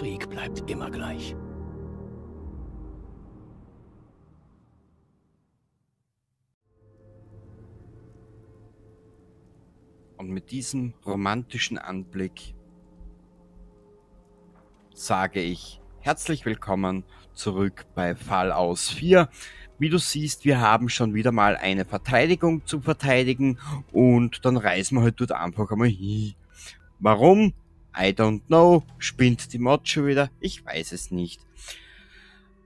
Krieg bleibt immer gleich. Und mit diesem romantischen Anblick sage ich herzlich willkommen zurück bei Fallout 4. Wie du siehst, wir haben schon wieder mal eine Verteidigung zu verteidigen und dann reisen wir halt dort einfach einmal hin. Warum? I don't know. Spinnt die Mod schon wieder? Ich weiß es nicht.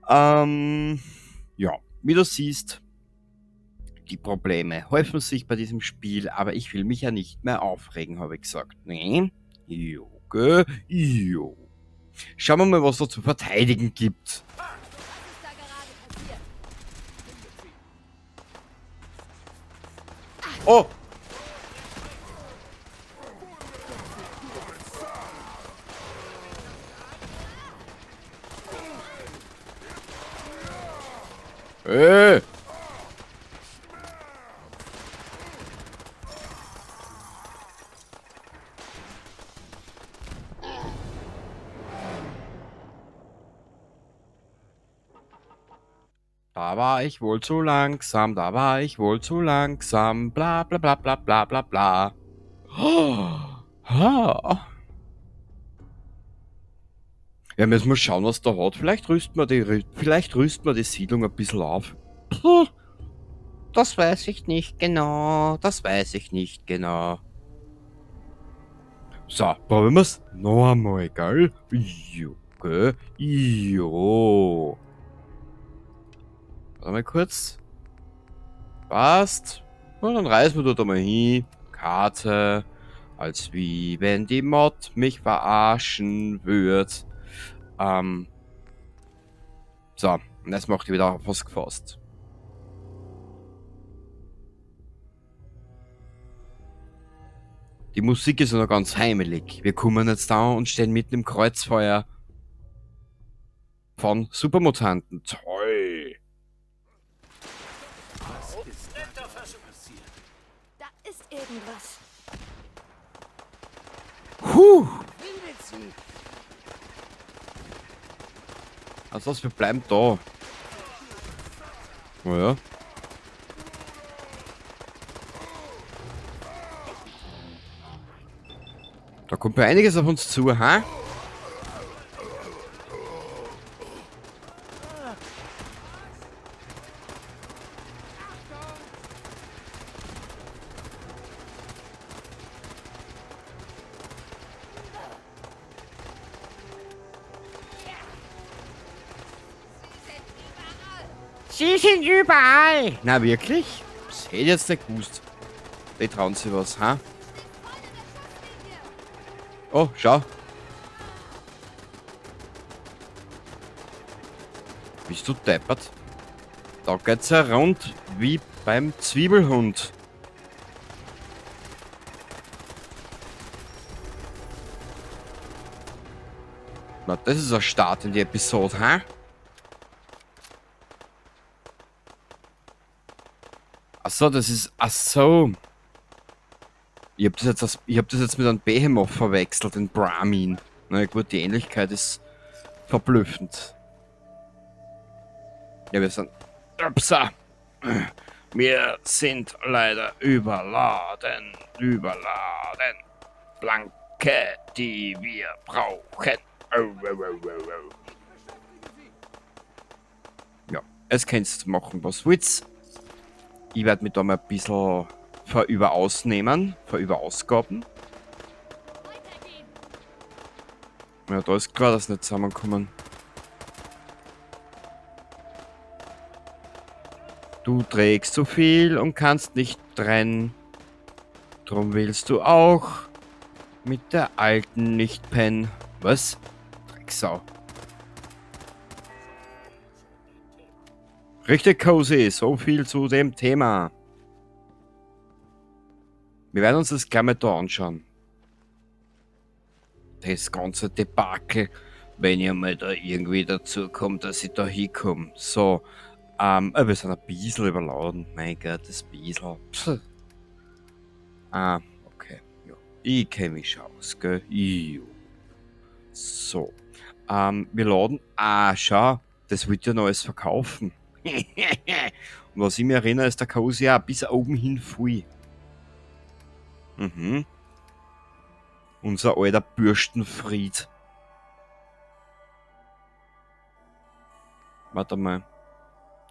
Ja, wie du siehst, die Probleme häufen sich bei diesem Spiel, aber ich will mich ja nicht mehr aufregen, habe ich gesagt. Nee? Jo. Schauen wir mal, was da zu verteidigen gibt. Oh! Da war ich wohl zu langsam, bla bla bla bla bla bla bla. Ja, müssen wir schauen, was da hat. Vielleicht rüsten wir die Siedlung ein bisschen auf. Puh, das weiß ich nicht genau. So, probieren wir es noch einmal, gell? Jo. Warte mal kurz. Passt. Und dann reisen wir dort einmal hin. Karte. Als wie wenn die Mod mich verarschen würde. So, und jetzt macht ihr wieder auf was gefasst. Die Musik ist ja noch ganz heimelig. Wir kommen jetzt da und stehen mitten im Kreuzfeuer von Supermutanten. Toll! Da ist irgendwas. Puh! Also was, wir bleiben da. Oh ja. Da kommt mir einiges auf uns zu, ha? Sie sind überall! Na wirklich? Das hätte ich jetzt nicht gewusst. Die trauen sich was, ha? Oh, schau. Bist du deppert? Da geht's ja rund wie beim Zwiebelhund. Na, das ist ein Start in die Episode, ha? Achso, das ist... Achso. Ich hab das jetzt mit einem Behemoth verwechselt, den Brahmin. Na gut, die Ähnlichkeit ist verblüffend. Ja, wir sind... Upsa. Wir sind leider überladen. Blanke, die wir brauchen. Ja, es kannst machen, was willst. Ich werde mich da mal ein bisschen ausgaben. Ja, da ist klar, dass nicht zusammenkommen. Du trägst zu viel und kannst nicht trennen. Drum willst du auch mit der Alten nicht pennen. Was? Drecksau. Richtig cozy, so viel zu dem Thema. Wir werden uns das gleich mal da anschauen. Das ganze Debakel, wenn ihr mal da irgendwie dazu kommt, dass ich da hinkomme. So, wir sind ein bisschen überladen. Mein Gott, das bisschen. Okay. Ja. Ich kenne mich aus, gell? Jo. So. Wir laden... Ah, schau. Das wird ja noch alles verkaufen. Und was ich mir erinnere, ist der Cozy ja bis oben hin voll. Mhm. Unser alter Bürstenfried. Warte mal.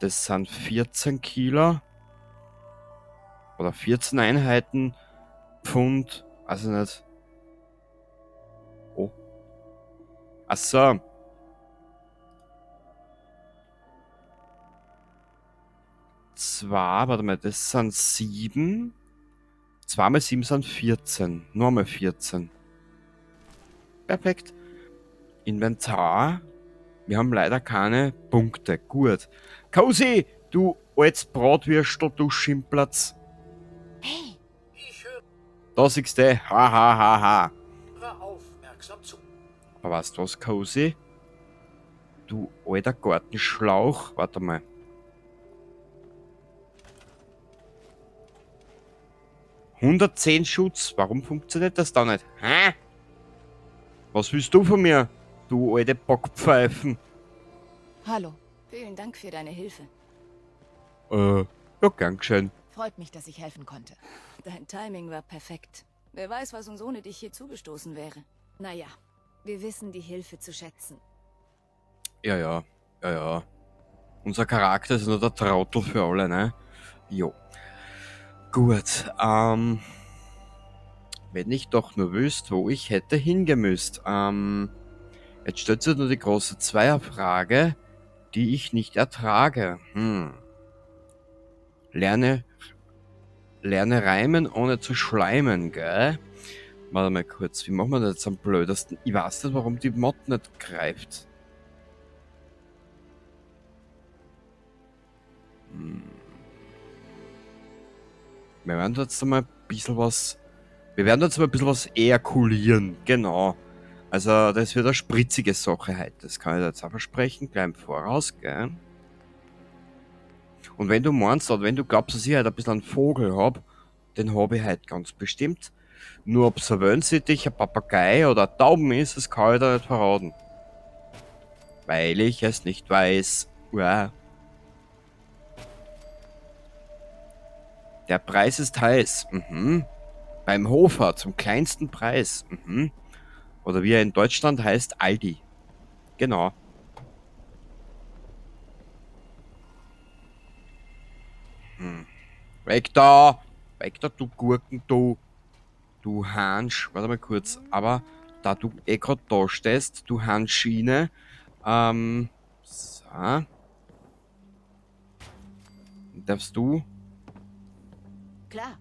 Das sind 14 Kilo. Oder 14 Einheiten. Pfund. Also nicht. Oh. Ach so. Warte mal, das sind 7. 2 mal 7 sind 14. Nur mal 14. Perfekt. Inventar. Wir haben leider keine Punkte. Gut. Cozy, du altes Bratwürstel, du Schimplatz. Hey, Da siehst du. Ha, ha, ha, ha. Hör aufmerksam zu. Aber weißt du was, Cozy? Du alter Gartenschlauch. Warte mal. ...110 Schutz. Warum funktioniert das da nicht? Hä? Was willst du von mir, du alte Bockpfeifen? Hallo, vielen Dank für deine Hilfe. Ja, gern geschehen. Freut mich, dass ich helfen konnte. dein Timing war perfekt. Wer weiß, was uns ohne dich hier zugestoßen wäre. Naja, wir wissen die Hilfe zu schätzen. Ja. Unser Charakter ist nur der Trottel für alle, ne? Jo. Gut, wenn ich doch nur wüsste, wo ich hätte hingemüsst. Jetzt stellt sich nur die große Zweierfrage, die ich nicht ertrage. Lerne reimen, ohne zu schleimen, gell? Warte mal kurz, wie machen wir das jetzt am blödesten? Ich weiß nicht, warum die Mod nicht greift. Wir werden jetzt mal ein bisschen was... Wir werden jetzt mal ein bisschen was ejakulieren, genau. Also, das wird eine spritzige Sache heute. Das kann ich jetzt auch versprechen, gleich im Voraus, gell? Und wenn du meinst, oder wenn du glaubst, dass ich halt ein bisschen einen Vogel hab, den habe ich halt ganz bestimmt. Nur ob es ein Wellensittich, ein Papagei oder ein Tauben ist, das kann ich da nicht verraten. Weil ich es nicht weiß. Uah. Der Preis ist heiß. Beim Hofer zum kleinsten Preis. Oder wie er in Deutschland heißt, Aldi. Genau. Weg da! Weg da, du Gurken, du! Du Hansch. Warte mal kurz. Aber da du eh grad da stehst, du Hanschine. So. Darfst du? Klar.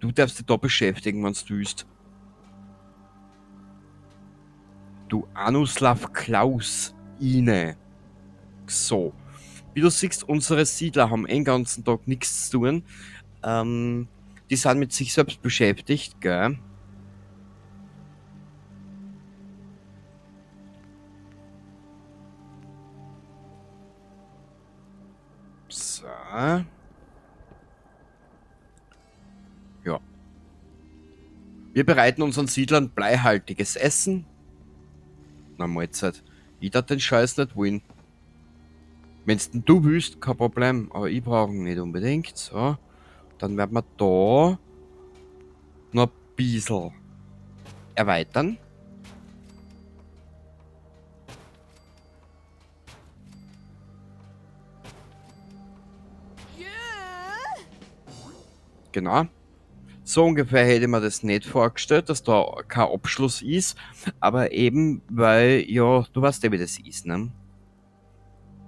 Du darfst dich da beschäftigen, wenn du willst. Du Anuslav Klaus Ine. So. Wie du siehst, unsere Siedler haben den ganzen Tag nichts zu tun. Die sind mit sich selbst beschäftigt, gell? So. Ja. Wir bereiten unseren Siedlern bleihaltiges Essen. Na, Mahlzeit. Ich darf den Scheiß nicht wollen. Wenn's denn du willst, kein Problem. Aber ich brauche ihn nicht unbedingt. So. Dann werden wir da noch ein bisschen erweitern. Genau. So ungefähr hätte ich mir das nicht vorgestellt, dass da kein Abschluss ist. Aber eben, weil, ja, du weißt ja, wie das ist, ne?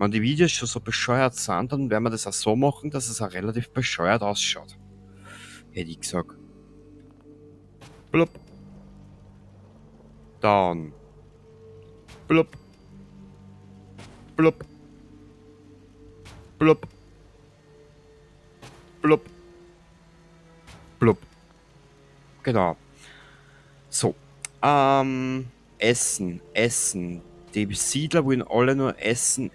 Wenn die Videos schon so bescheuert sind, dann werden wir das auch so machen, dass es auch relativ bescheuert ausschaut. Hätte ich gesagt. Blub. Dann. Blub. Blub. Blub. Blub. Blub. Genau. So. Essen. Die Siedler wollen alle nur essen.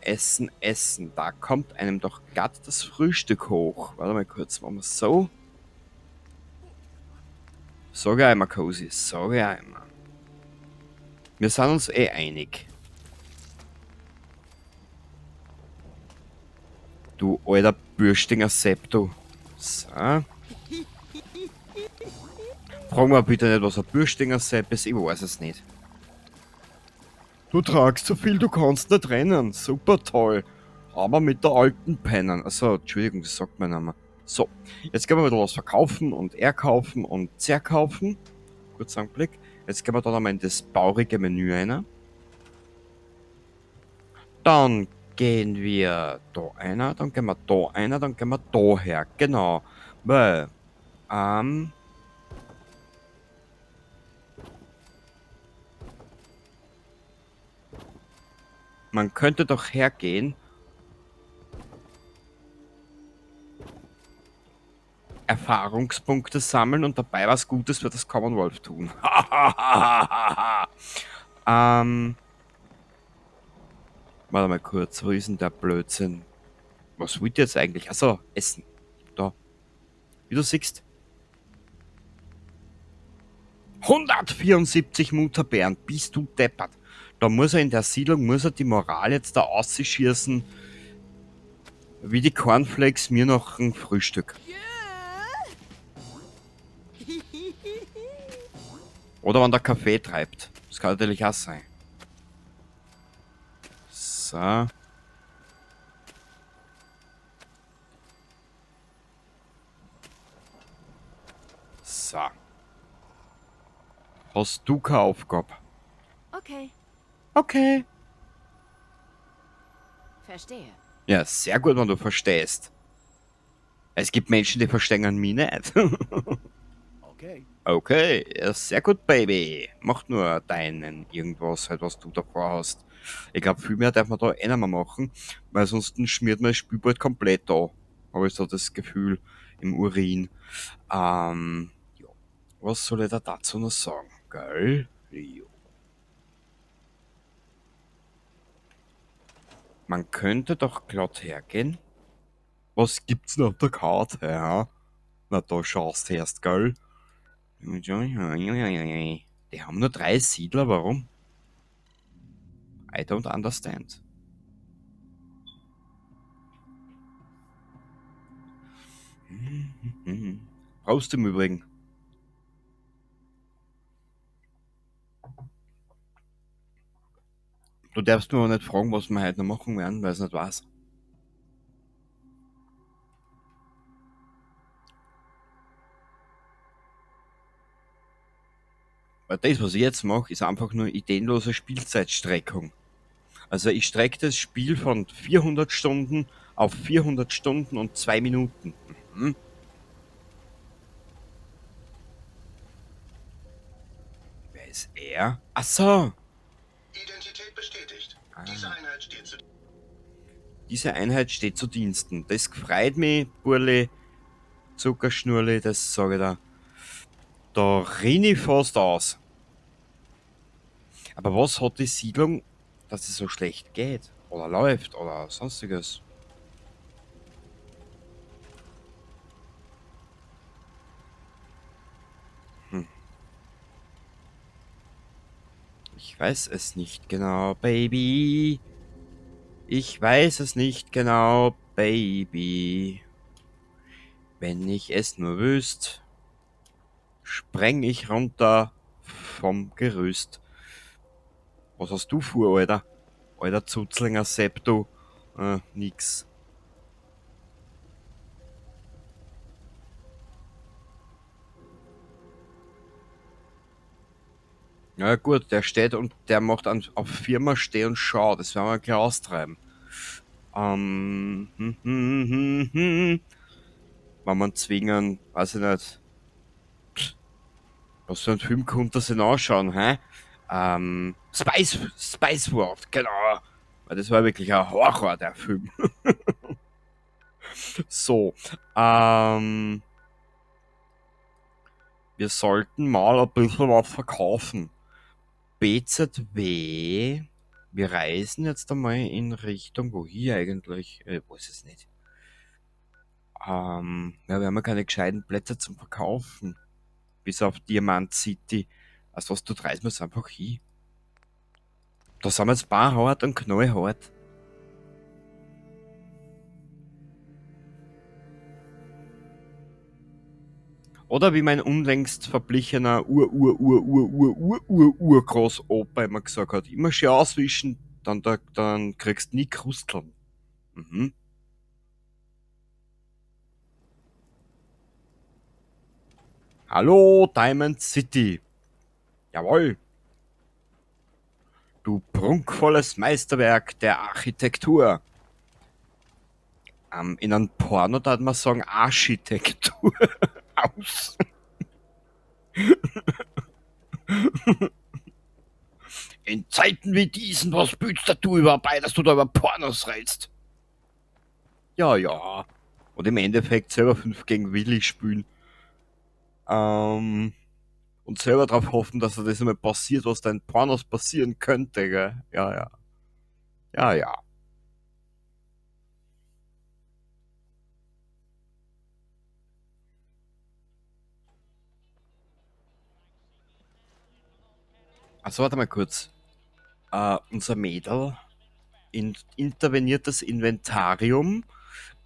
Da kommt einem doch glatt das Frühstück hoch. Warte mal kurz, machen wir es so. Sag einmal, Cozy, sag einmal. Wir sind uns eh einig. Du alter Bürstinger Sepp, du. So. Frag mal bitte nicht, was ein Bürstinger Sepp ist, ich weiß es nicht. Du tragst so viel, du kannst nicht rennen. Super toll. Aber mit der alten Pennen. Also, Entschuldigung, das sagt mein Name. So, jetzt gehen wir wieder was verkaufen und erkaufen und zerkaufen. Kurz Anblick. Jetzt gehen wir da nochmal in das baurige Menü rein. Dann gehen wir da einer, dann gehen wir da einer, dann gehen wir da her. Genau. Weil, man könnte doch hergehen. Erfahrungspunkte sammeln und dabei was Gutes für das Commonwealth tun. Warte mal kurz, wo ist denn der Blödsinn? Was wollt ihr jetzt eigentlich? Achso, Essen. Da. Wie du siehst. 174 Mutterbeeren, bist du deppert. Da muss er in der Siedlung, muss er die Moral jetzt da ausschießen, wie die Cornflakes mir noch ein Frühstück. Oder wenn der Kaffee treibt. Das kann natürlich auch sein. So. So. Hast du keine Aufgabe? Okay, Okay. verstehe. Ja, sehr gut, wenn du verstehst. Es gibt Menschen, die verstehen mich nicht. Okay. Okay, ja, sehr gut, Baby. Mach nur deinen irgendwas, halt, was du davor hast. Ich glaube, viel mehr darf man da eh nicht mehr machen, weil sonst schmiert man das Spiel bald komplett da. Habe ich so das Gefühl im Urin. Ja. Was soll ich da dazu noch sagen? Gell? Jo. Man könnte doch glatt hergehen. Was gibt's noch auf der Karte, ja? Na, da schaust du erst, gell? Die haben nur 3 Siedler, warum? I don't understand. Brauchst du im Übrigen. Du darfst mir aber nicht fragen, was wir heute noch machen werden, weil es nicht weiß. Weil das, was ich jetzt mache, ist einfach nur ideenlose Spielzeitstreckung. Also ich strecke das Spiel von 400 Stunden auf 400 Stunden und 2 Minuten. Mhm. Wer ist er? Ach so. Identität bestätigt. Ah. Diese Einheit steht zu Diese Einheit steht zu Diensten. Das gefreut mich, Burli, Zuckerschnurli, das sage ich da. Da rinne ich fast aus. Aber was hat die Siedlung, dass es so schlecht geht? Oder läuft? Oder sonstiges? Hm. Ich weiß es nicht genau, Baby. Ich weiß es nicht genau, Baby. Wenn ich es nur wüsste, spreng ich runter vom Gerüst. Was hast du vor, Alter? Alter Zuzlinger Sepp, du. Nix. Ja gut, der steht und der macht auf Firma Steh und Schau. Das werden wir gleich austreiben. Wenn man zwingen, weiß ich nicht. Was für ein Film könnte das denn anschauen, hä? Spice World, genau. Weil das war wirklich ein Horror, der Film. So, wir sollten mal ein bisschen was verkaufen. BZW, wir reisen jetzt einmal in Richtung, wo hier eigentlich? Ich weiß es nicht. Ja, wir haben ja keine gescheiten Plätze zum Verkaufen. Bis auf Diamant City. Also was, du reisen wir es einfach hin. Da sind wir jetzt barhart und knallhart. Oder wie mein unlängst verblichener Urgroßopa immer gesagt hat, immer schön auswischen, dann kriegst du nie Krusteln. Mhm. Hallo, Diamond City. Jawohl. Du prunkvolles Meisterwerk der Architektur. In einem Porno darf man sagen Architektur. Aus. In Zeiten wie diesen, was bütst du überhaupt bei, dass du da über Pornos redst? Ja, ja. Und im Endeffekt selber 5 gegen Willi spielen. Und selber darauf hoffen, dass das einmal passiert, was da in Pornos passieren könnte, gell? Ja, ja. Ja, ja. Also warte mal kurz. Unser Mädel interveniert das Inventarium.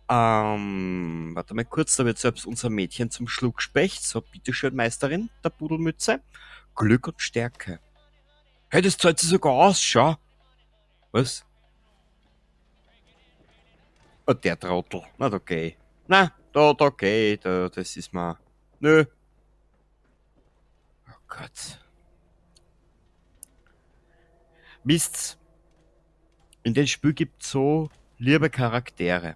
Warte mal kurz, da wird selbst unser Mädchen zum Schluckspecht. So, bitteschön, Meisterin der Pudelmütze. Glück und Stärke. Hey, das zahlt sich sogar aus, schau. Was? Oh, der Trottel. Na, da geh. Na, da geh. Das ist mal. Nö. Oh Gott. Wisst's, in dem Spiel gibt's so liebe Charaktere.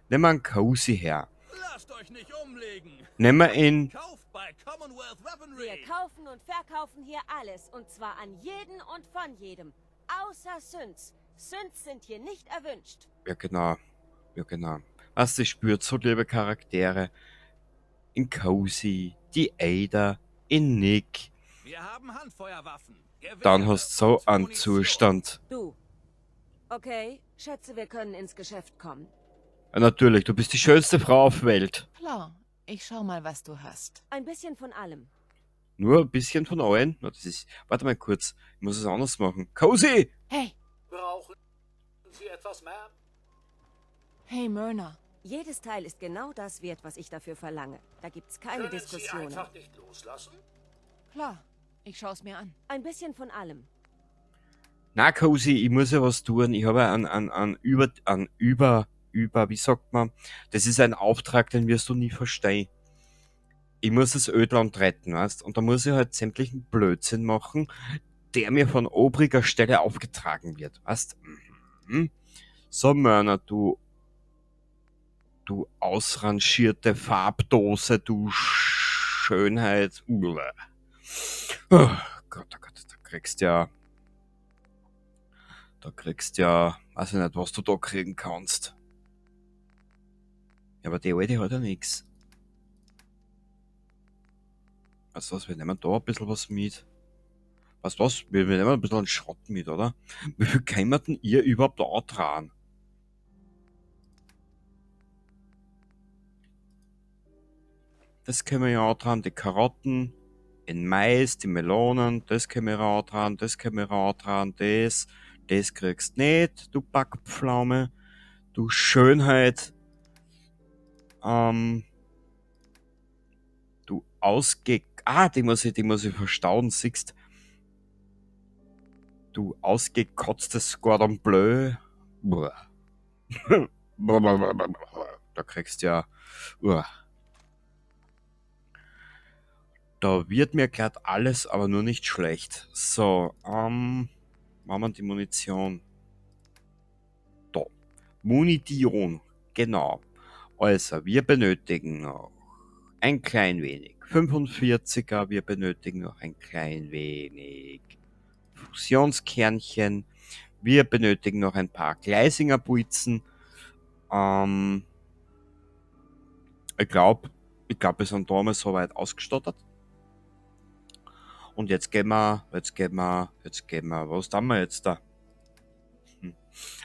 Nehmen wir einen Cozy her. Lasst euch nicht umlegen. Nehmen wir ihn. Kauft bei Commonwealth Wir Weaponry. kaufen und verkaufen hier alles. Und zwar an jeden und von jedem. Außer Synths. Synths sind hier nicht erwünscht. Ja, genau. Ja, genau. Was sie spürt, so liebe Charaktere. In Cozy, die Ada, in Nick. Wir haben Handfeuerwaffen. Gewehre Dann hast du so und einen Munition. Zustand. Du. Okay, schätze, wir können ins Geschäft kommen. Ja, natürlich, du bist die schönste Frau auf der Welt. Klar, ich schau mal, was du hast. Ein bisschen von allem. Nur ein bisschen von allen. Na, das ist. Warte mal kurz. Ich muss es anders machen. Cozy! Hey, Brauchen Sie etwas, Ma'am? hey Myrna. Jedes Teil ist genau das wert, was ich dafür verlange. Da gibt's keine Können Sie Diskussionen. einfach nicht loslassen? Klar, ich schau's mir an. Ein bisschen von allem. Na, Cozy, ich muss ja was tun. Ich habe wie sagt man? Das ist ein Auftrag, den wirst du nie verstehen. Ich muss das Ödland retten, weißt? Und da muss ich halt sämtlichen Blödsinn machen, der mir von obriger Stelle aufgetragen wird, weißt? Mhm. So, Mörner, du ausrangierte Farbdose, du Schönheit. Uah. Oh Gott, da kriegst ja, weiß ich nicht, was du da kriegen kannst. Ja, aber die Alte hat ja nix. Also was, wir nehmen da ein bisschen was mit. Weißt du was, wir nehmen ein bisschen einen Schrott mit, oder? Wie viel kann man denn ihr überhaupt antragen? Das können wir ja antragen, die Karotten, den Mais, die Melonen, das können wir antragen, das können wir antragen, das kriegst nicht, du Backpflaume, du Schönheit, du die muss ich verstauen, siehst, du ausgekotztes Cordon Bleu, da kriegst ja, da wird mir glatt alles, aber nur nicht schlecht. So, machen wir die Munition. Da. Munition, genau. Also, wir benötigen noch ein klein wenig 45er, wir benötigen noch ein klein wenig Fusionskernchen, wir benötigen noch ein paar Gleisinger Buizen. Ich glaube, wir sind damals soweit ausgestattet. Und jetzt gehen wir, was tun wir jetzt da?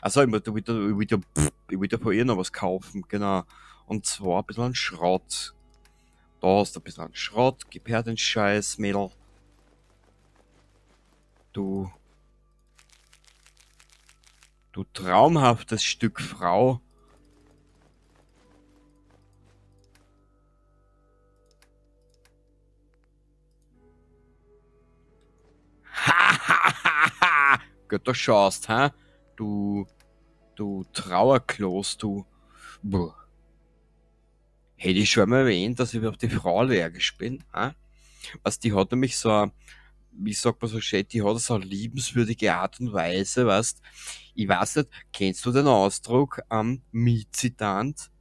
Also ich will von ihr noch was kaufen, genau. Und zwar ein bisschen an Schrott. Da hast du ein bisschen an Schrott, gib her den Scheiß, Mädel. Du traumhaftes Stück Frau. Götter schaust, hä? Du Trauerklos, du. Boah. Hätte ich schon mal erwähnt, dass ich auf die Frau allergisch bin, hä? Also die hat nämlich so eine, wie sagt man so schön, die hat so eine liebenswürdige Art und Weise, weißt. Ich weiß nicht, kennst du den Ausdruck Mietzitant?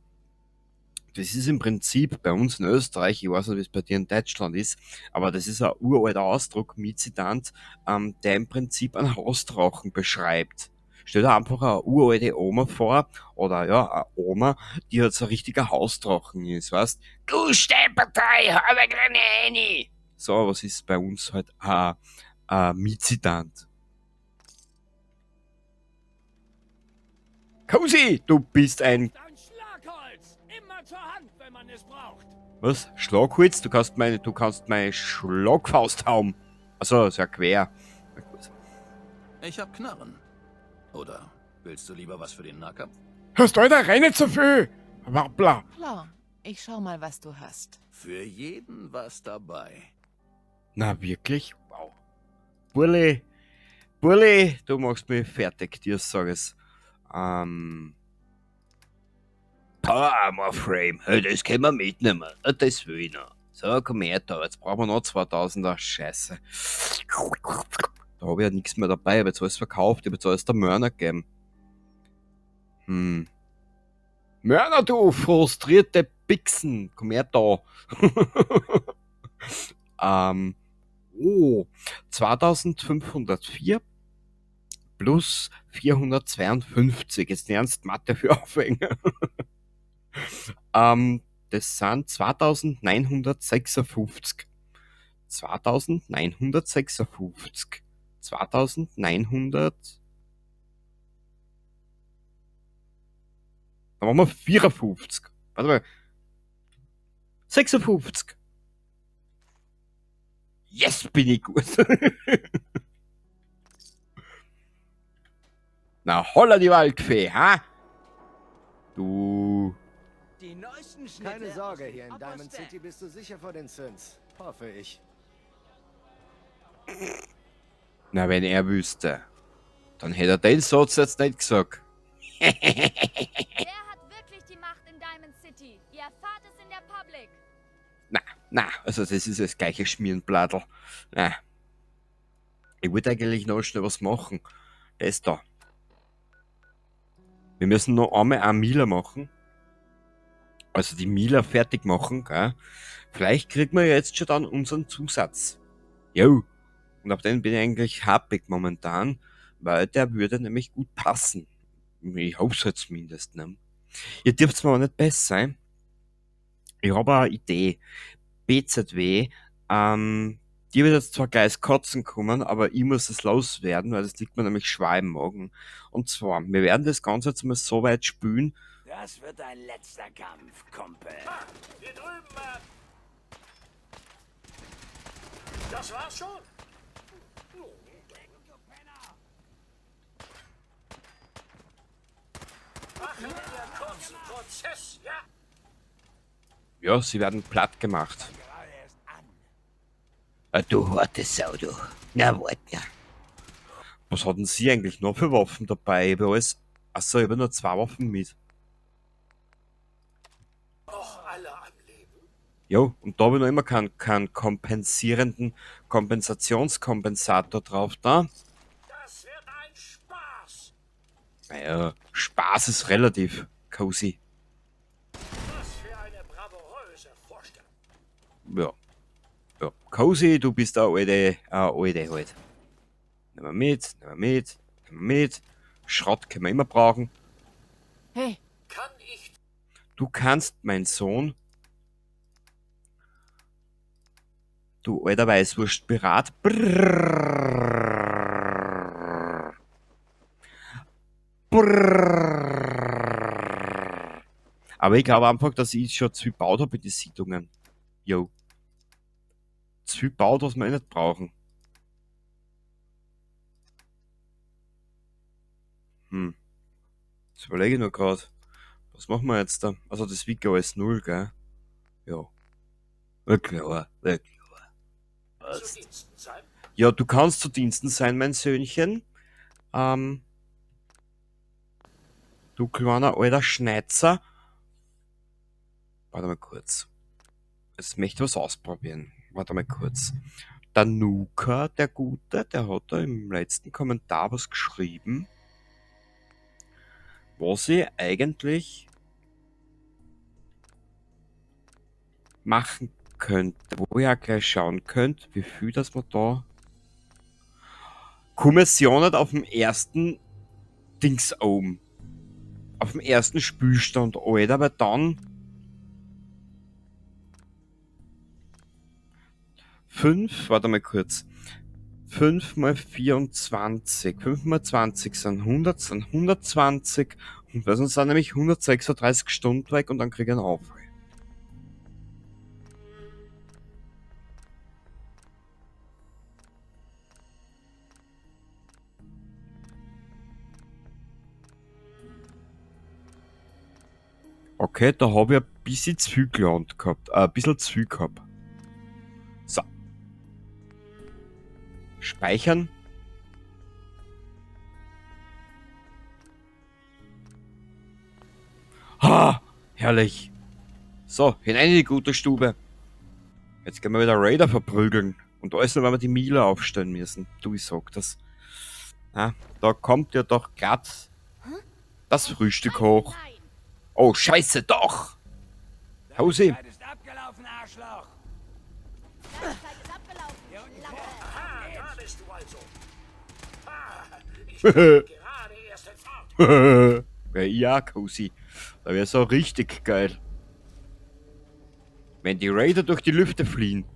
Das ist im Prinzip bei uns in Österreich, ich weiß nicht, wie es bei dir in Deutschland ist, aber das ist ein uralter Ausdruck, Mietzitant, der im Prinzip ein Haustrauchen beschreibt. Stell dir einfach eine uralte Oma vor, oder ja, eine Oma, die halt so ein richtiger Haustrauchen ist, weißt? Du Steinpartei, hab ich keine eine! So, was ist bei uns halt ein Mietzitant? Cosi, du bist ein... Dann Schlagholz! Immer zur Hand, wenn man es braucht. Was? Schlagholz? Du kannst meine Schlagfaust hauen. Also, sehr quer. Na gut. Ich hab Knarren. Oder willst du lieber was für den Nahkampf? Hast Alter, rein nicht so viel! Wappla! Klar, ich schau mal, was du hast. Für jeden was dabei. Na, wirklich? Wow. Burli, du machst mich fertig, dir sag es. Power Armor Frame, das können wir mitnehmen. Das will ich noch. So, komm her da, jetzt brauchen wir noch 2000er. Scheiße. Da habe ich ja nichts mehr dabei, ich habe jetzt alles verkauft, ich habe jetzt alles der Mörner gegeben. Mörner, du frustrierte Pixen, komm her da. 2504 plus 452. Jetzt ernst Mathe für Aufhänger. Das sind 2956. 2956. 2900. Dann machen wir 54. Warte mal. 56. Yes, bin ich gut. Na, holla die Waldfee, ha? Du. Die neuesten Schnitte. Keine Sorge, hier in Upper Diamond Stack. City bist du sicher vor den Sins. Hoffe ich. Na, wenn er wüsste, dann hätte er den Satz jetzt nicht gesagt. Wer hat wirklich die Macht in Diamond City? Ihr erfahrt es in der Public. Na, also das ist das gleiche Schmierenbladel. Na. Ich wollte eigentlich noch schnell was machen. Das da. Wir müssen noch einmal eine Mila machen. Also die Mila fertig machen, gell? Vielleicht kriegen wir jetzt schon dann unseren Zusatz. Jo. Und auf den bin ich eigentlich happy momentan, weil der würde nämlich gut passen. Ich hoffe es zumindest, ne? Ihr dürft mir auch nicht besser sein. Ich habe eine Idee. BZW, die wird jetzt zwar gleich kotzen kommen, aber ich muss es loswerden, weil das liegt mir nämlich schwer im Magen. Und zwar, wir werden das Ganze jetzt mal so weit spülen. Das wird dein letzter Kampf, Kumpel. Hier drüben, Mann. Das war's schon. Machen wir kurzen Prozess, ja? Ja, sie werden platt gemacht. Du harte Sau, du. Na, warte. Was hatten Sie eigentlich noch für Waffen dabei? Ich habe alles... Achso, ich habe nur 2 Waffen mit. Noch alle am Leben? Jo, und da habe ich noch immer keinen kompensierenden Kompensationskompensator drauf da. Das wird ein Spaß. Naja, Spaß ist relativ, Cozy. Was für eine bravouröse Vorstellung. Ja. Ja, Cozy, du bist eine alte halt. Nehmen wir mit. Schrott können wir immer brauchen. Hey, Kann ich... Du kannst, mein Sohn, du alter Weißwurstpirat. Aber ich glaube einfach, dass ich schon zu viel gebaut habe in die Siedlungen. Jo. Zu viel gebaut, was wir nicht brauchen. Das überlege ich noch gerade. Was machen wir jetzt da? Also das wiegt ja alles 0, gell? Ja. Wirklich, wirklich. zu Diensten sein? Ja, du kannst zu Diensten sein, mein Söhnchen. Du kleiner alter Schneizer. Warte mal kurz. Jetzt möchte ich was ausprobieren. Warte mal kurz. Der Nuka, der Gute, der hat da im letzten Kommentar was geschrieben, was ich eigentlich machen könnte, wo ihr auch gleich schauen könnt, wie viel das man da Kommission auf dem ersten Dings oben. Auf dem ersten Spielstand, Alter, weil dann 5, warte mal kurz. 5 mal 24. 5 mal 20 sind 100, sind 120. Und bei uns sind nämlich 136 Stunden weg und dann kriege ich einen Aufhall. Okay, da habe ich ein bisschen zu viel gelernt gehabt. Ein bisschen zu viel gehabt. So. Speichern. Ha! Herrlich. So, hinein in die gute Stube. Jetzt gehen wir wieder Raider verprügeln. Und alles, weil wir die Miele aufstellen müssen. Du, ich sag das. Ja, da kommt ja doch grad das Frühstück hoch. Oh, scheiße, doch! Hausi! Ja, Cozy. Da wäre so richtig geil. Wenn die Raider durch die Lüfte fliehen.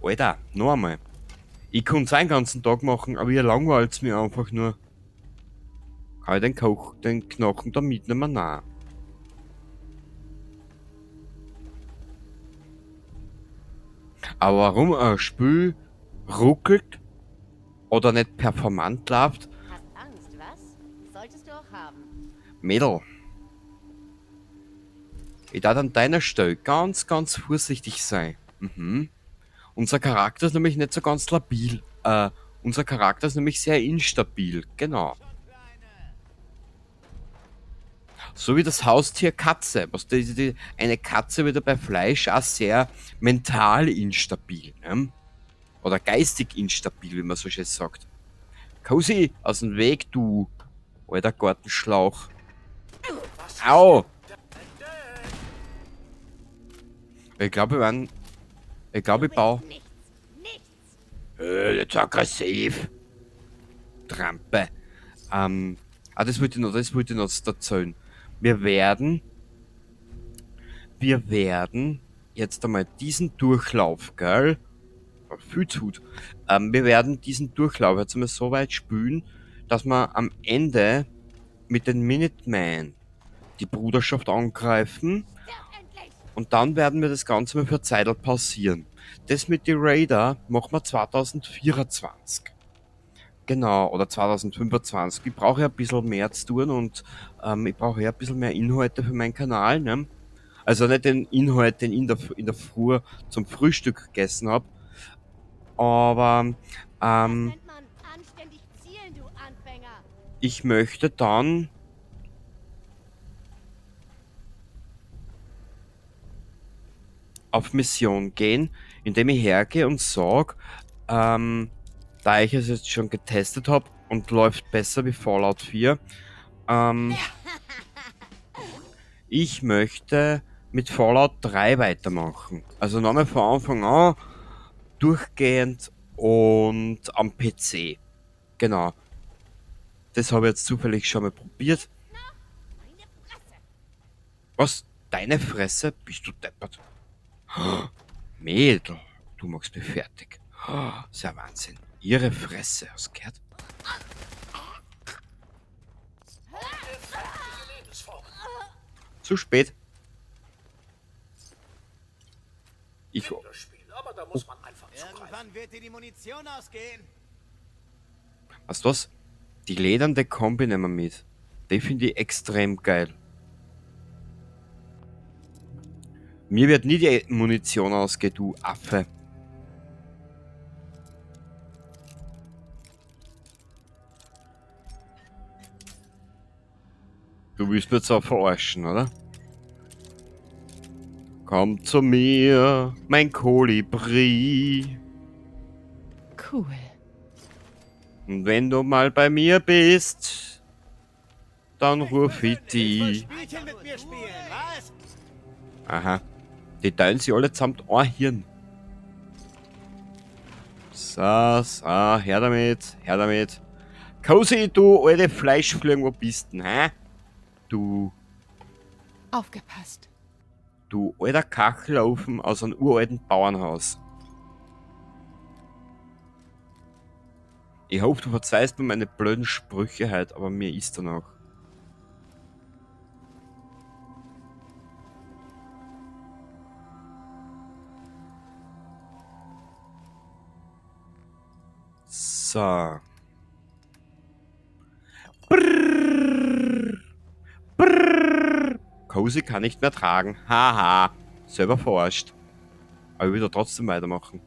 Alter, noch einmal. Ich kann es einen ganzen Tag machen, aber ihr langweilt mir einfach nur. Kann ich den Knochen da mitnehmen? Nein. Aber warum ein Spiel ruckelt oder nicht performant läuft? Hast Angst, was? Solltest du auch haben. Mädel. Ich darf an deiner Stelle ganz, ganz vorsichtig sein. Mhm. Unser Charakter ist nämlich nicht so ganz labil. Unser Charakter ist nämlich sehr instabil. Genau. So wie das Haustier Katze. Eine Katze wird ja bei Fleisch auch sehr mental instabil. Ne? Oder geistig instabil, wie man so schön sagt. Cozy, aus dem Weg, du alter Gartenschlauch. Au! Ich glaube, ich baue... Jetzt aggressiv. Trampe. Das wollte ich noch erzählen. Wir werden jetzt einmal diesen Durchlauf, gell? Viel zu gut. Wir werden diesen Durchlauf jetzt einmal so weit spülen, dass wir am Ende mit den Minutemen die Bruderschaft angreifen. Und dann werden wir das Ganze mal für Zeitl pausieren. Das mit die Raider machen wir 2024. Genau, oder 2025. Ich brauche ja ein bisschen mehr zu tun und ich brauche ja ein bisschen mehr Inhalte für meinen Kanal. Ne? Also nicht den Inhalt, den ich in der Früh zum Frühstück gegessen habe. Aber Nennt man anständig zielen, du Anfänger. ich möchte dann auf Mission gehen, indem ich hergehe und sage, da ich es jetzt schon getestet habe und läuft besser wie Fallout 4, ich möchte mit Fallout 3 weitermachen. Also nochmal von Anfang an, durchgehend und am PC. Genau. Das habe ich jetzt zufällig schon mal probiert. Was? Deine Fresse? Bist du deppert? Mädel, du machst mich fertig. Das ist ja Wahnsinn. Ihre Fresse, hast du gehört? Zu spät. Irgendwann wird dir die Munition ausgehen. Weißt du was? Die ledernde Kombi nehmen wir mit. Die finde ich extrem geil. Mir wird nie die Munition ausgehen, du Affe. Du willst mich zwar verarschen, oder? Komm zu mir, mein Kolibri. Cool. Und wenn du mal bei mir bist, dann ruf ich Willst die. Spielchen mit mir spielen, was? Aha. Die teilen sie alle zusammen ein Hirn. So, her damit, her damit. Cozy, du alte Fleischfliegen, wo bist denn, hä? Du Aufgepasst. alter Kachelaufen aus einem uralten Bauernhaus. Ich hoffe, du verzeihst mir meine blöden Sprüche heute, aber mir ist er noch. So. Brrr. Brrr. Cozy kann nicht mehr tragen. Haha. Selber verarscht. Aber ich will da trotzdem weitermachen.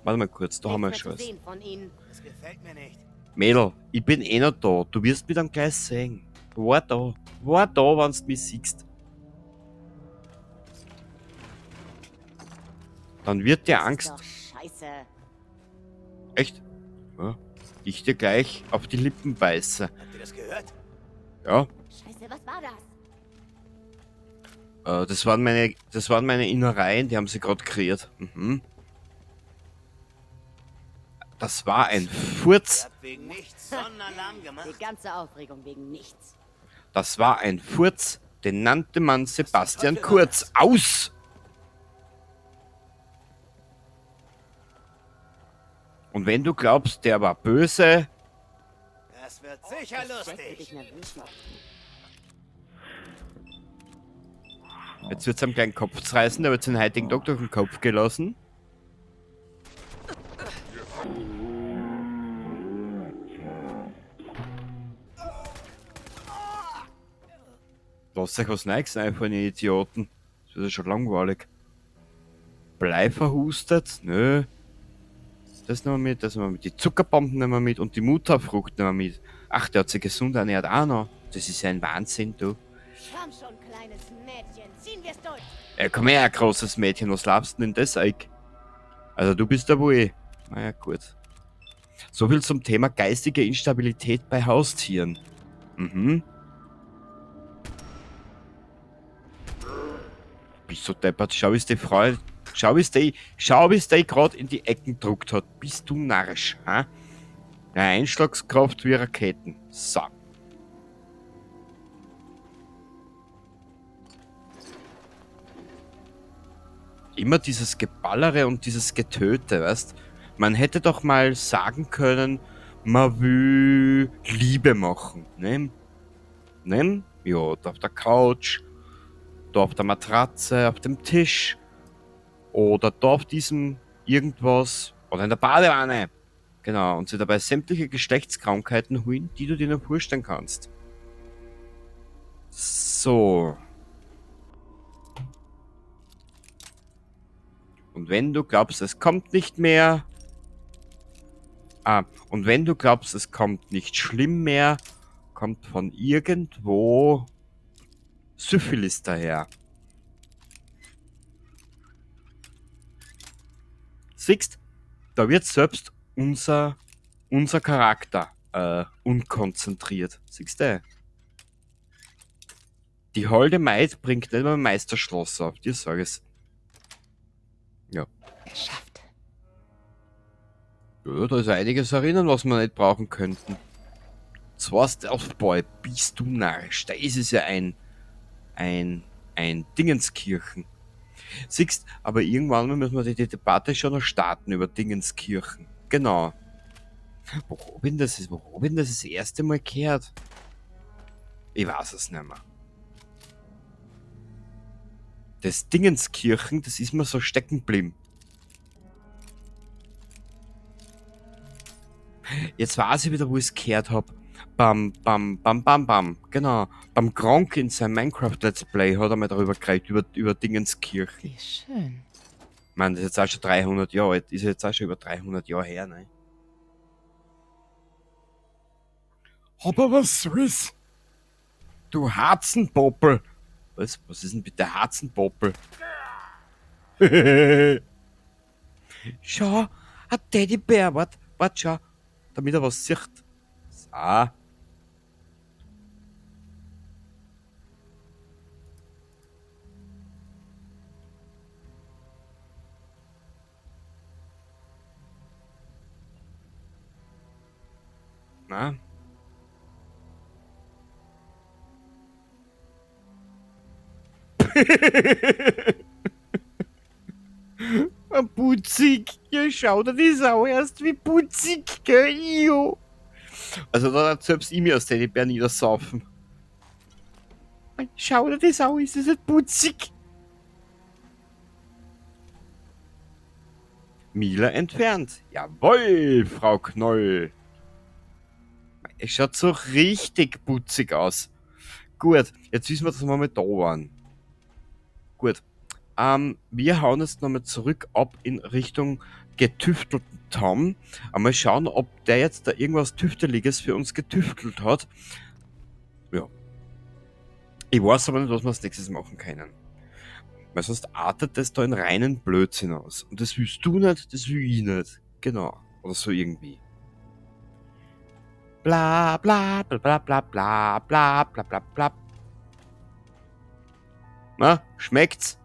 Warte mal kurz, da haben wir schon was. Von ihnen. Das gefällt mir nicht. Mädel, ich bin eh noch da. Du wirst mich dann gleich sehen. War da, wenn du mich siehst. Dann wird dir Angst. Das ist doch scheiße. Echt? Ja. Ich dir gleich auf die Lippen beiße. Habt ihr das gehört? Ja. Scheiße, was war das? Das waren meine Innereien, die haben sie gerade kreiert. Mhm. Das war ein Ihr Furz. habt wegen nichts Sonnenalarm gemacht. Die ganze Aufregung wegen nichts. Das war ein Furz, den nannte man Sebastian Kurz. Aus! Und wenn du glaubst, der war böse, Das wird sicher Dich lustig. nervös machen. jetzt wird's am kleinen Kopf zerreißen, der wird den heutigen Tag durch den Kopf gelassen. Lass euch was Neues einfallen, ihr Idioten. Das wird ja schon langweilig. Blei verhustet? Nö. Das nehmen wir mit, das nehmen wir mit. Die Zuckerbomben nehmen wir mit und die Mutterfrucht nehmen wir mit. Ach, der hat sich gesund ernährt auch noch. Das ist ja ein Wahnsinn, du. Komm schon, kleines Mädchen. Ziehen wir's durch. Komm her, großes Mädchen, was labst du denn das Eik? Also du bist da wohl eh. Naja, gut. So viel zum Thema geistige Instabilität bei Haustieren. Mhm. Bist du deppert? Schau, wie es die Frau... Schau, wie es die gerade in die Ecken druckt hat. Bist du narrisch, ha? Eine Einschlagskraft wie Raketen. So. Immer dieses Geballere und dieses Getöte, weißt? Man hätte doch mal sagen können, man will Liebe machen, ne? Ne? Ja, da auf der Couch, da auf der Matratze, auf dem Tisch oder da auf diesem irgendwas oder in der Badewanne. Genau, und sie dabei sämtliche Geschlechtskrankheiten holen, die du dir nur vorstellen kannst. So. Und wenn du glaubst, es kommt nicht mehr... und wenn du glaubst, es kommt nicht schlimm mehr, kommt von irgendwo Syphilis daher. Siehst, da wird selbst unser Charakter unkonzentriert. Siehst du? Die holde Maid bringt nicht mal ein Meisterschloss auf, dir sag es. Ja. Geschafft. Ja, da ist einiges erinnern, was wir nicht brauchen könnten. Zwar Stealth-Boy, bist du narrisch. Da ist es ja ein Dingenskirchen. Siehst, aber irgendwann müssen wir die Debatte schon noch starten über Dingenskirchen. Genau. Wo hab ich denn das erste Mal gehört? Ich weiß es nicht mehr. Das Dingenskirchen, das ist mir so stecken geblieben. Jetzt weiß ich wieder, wo ich es gehört habe. Bam. Genau. Beim Gronk in seinem Minecraft Let's Play hat er mal darüber geredet, über Dingenskirche. Wie schön. Ich meine, das ist jetzt auch schon 300 Jahre alt. Ist jetzt auch schon über 300 Jahre her, ne? Aber was soll's? Du Harzenpoppel! Was? Was ist denn bitte Harzenpoppel? Schau, ein Teddybär. Wart, schau. Damit er was sieht. So. Na? Putzig. Ja, schau dir die Sau erst, wie putzig, gell? Jo. Also da hat selbst ich mir aus Teddybär niedersaufen. Schau dir die Sau, ist das nicht putzig? Mila entfernt. Jawohl, Frau Knoll. Es schaut so richtig putzig aus. Gut, jetzt wissen wir, dass wir mal da waren. Gut. Wir hauen jetzt nochmal zurück ab in Richtung getüftelten Tom. Einmal schauen, ob der jetzt da irgendwas Tüfteliges für uns getüftelt hat. Ja. Ich weiß aber nicht, was wir als nächstes machen können. Weil sonst artet das da in reinen Blödsinn aus. Und das willst du nicht, das will ich nicht. Genau. Oder so irgendwie. Bla bla bla bla bla bla bla bla bla bla. Na, schmeckt's?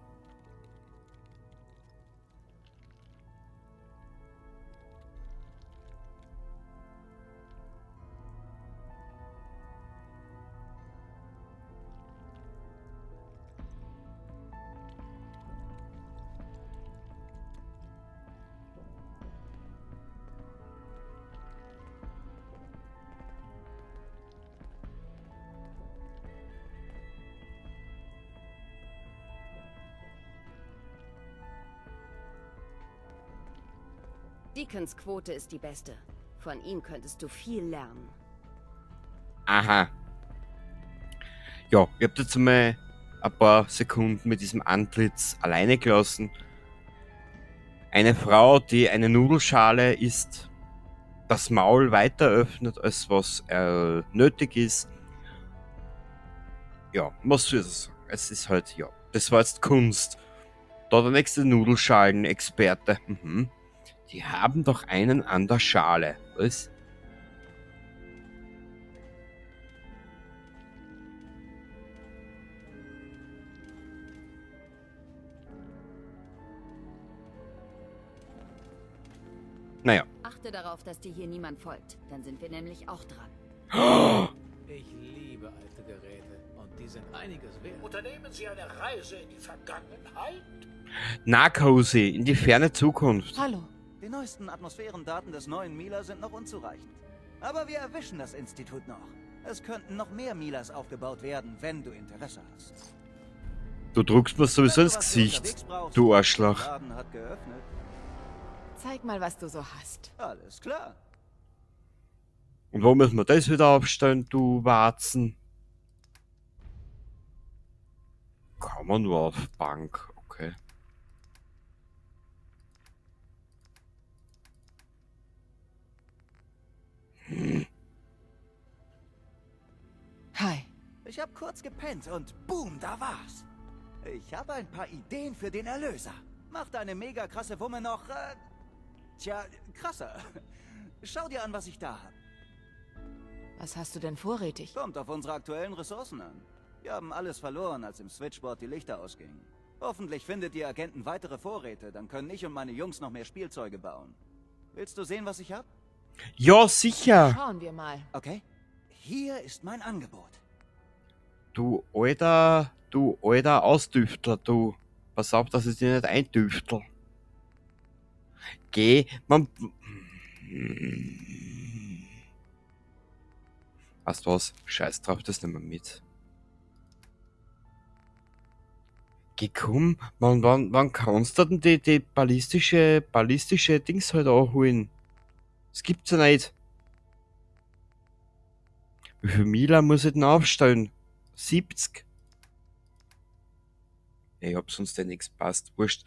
Deacons Quote ist die beste. Von ihm könntest du viel lernen. Aha. Ja, ich hab jetzt mal ein paar Sekunden mit diesem Antlitz alleine gelassen. Eine Frau, die eine Nudelschale isst, das Maul weiter öffnet, als was nötig ist. Ja, was soll ich sagen? Es ist halt, ja, das war jetzt Kunst. Da der nächste Nudelschalen-Experte. Die haben doch einen an der Schale. Was? Naja. Achte darauf, dass dir hier niemand folgt. Dann sind wir nämlich auch dran. Ich liebe alte Geräte und die sind einiges wert. Unternehmen Sie eine Reise in die Vergangenheit? Narkose in die ferne Zukunft. Hallo. Die neuesten Atmosphärendaten des neuen Mila sind noch unzureichend. Aber wir erwischen das Institut noch. Es könnten noch mehr Milas aufgebaut werden, wenn du Interesse hast. Du druckst mir sowieso Wenn ins du was Gesicht, unterwegs brauchst, du der Arschloch. Laden hat geöffnet. Zeig mal, was du so hast. Alles klar. Und wo müssen wir das wieder aufstellen, du Warzen? Kann man nur auf Bank, okay. Hi. Ich hab kurz gepennt und boom, da war's. Ich habe ein paar Ideen für den Erlöser. Macht eine mega krasse Wumme noch, krasser. Schau dir an, was ich da hab. Was hast du denn vorrätig? Kommt auf unsere aktuellen Ressourcen an. Wir haben alles verloren, als im Switchboard die Lichter ausgingen. Hoffentlich findet die Agenten weitere Vorräte, dann können ich und meine Jungs noch mehr Spielzeuge bauen. Willst du sehen, was ich hab? Ja, sicher. Schauen wir mal. Okay. Hier ist mein Angebot. Du alter Ausdüftler, du. Pass auf, dass ich dich nicht eindüftel. Geh, man... Weißt du was? Scheiß drauf, das nehmen wir mit. Geh, komm, wann kannst du denn die ballistische Dings halt auch holen? Das gibt's ja nicht. Wie viel Mila muss ich denn aufstellen? 70? Ich hab sonst ja nichts passt. Wurscht.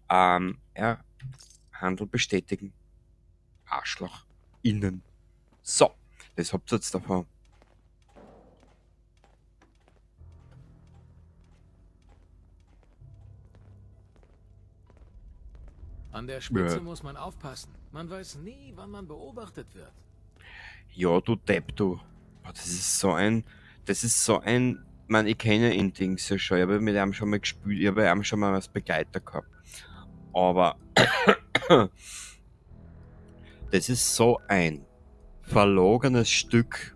Ja. Handel bestätigen. Arschloch. Innen. So. Das habt ihr jetzt davon. An der Spitze muss man aufpassen. Man weiß nie, wann man beobachtet wird. Ja, du Depp, du. Boah, das ist so ein, man, ich kenne ihn Dings ja schon, ich habe mit ihm schon mal gespielt, ich habe ihm schon mal als Begleiter gehabt. Aber, das ist so ein verlogenes Stück,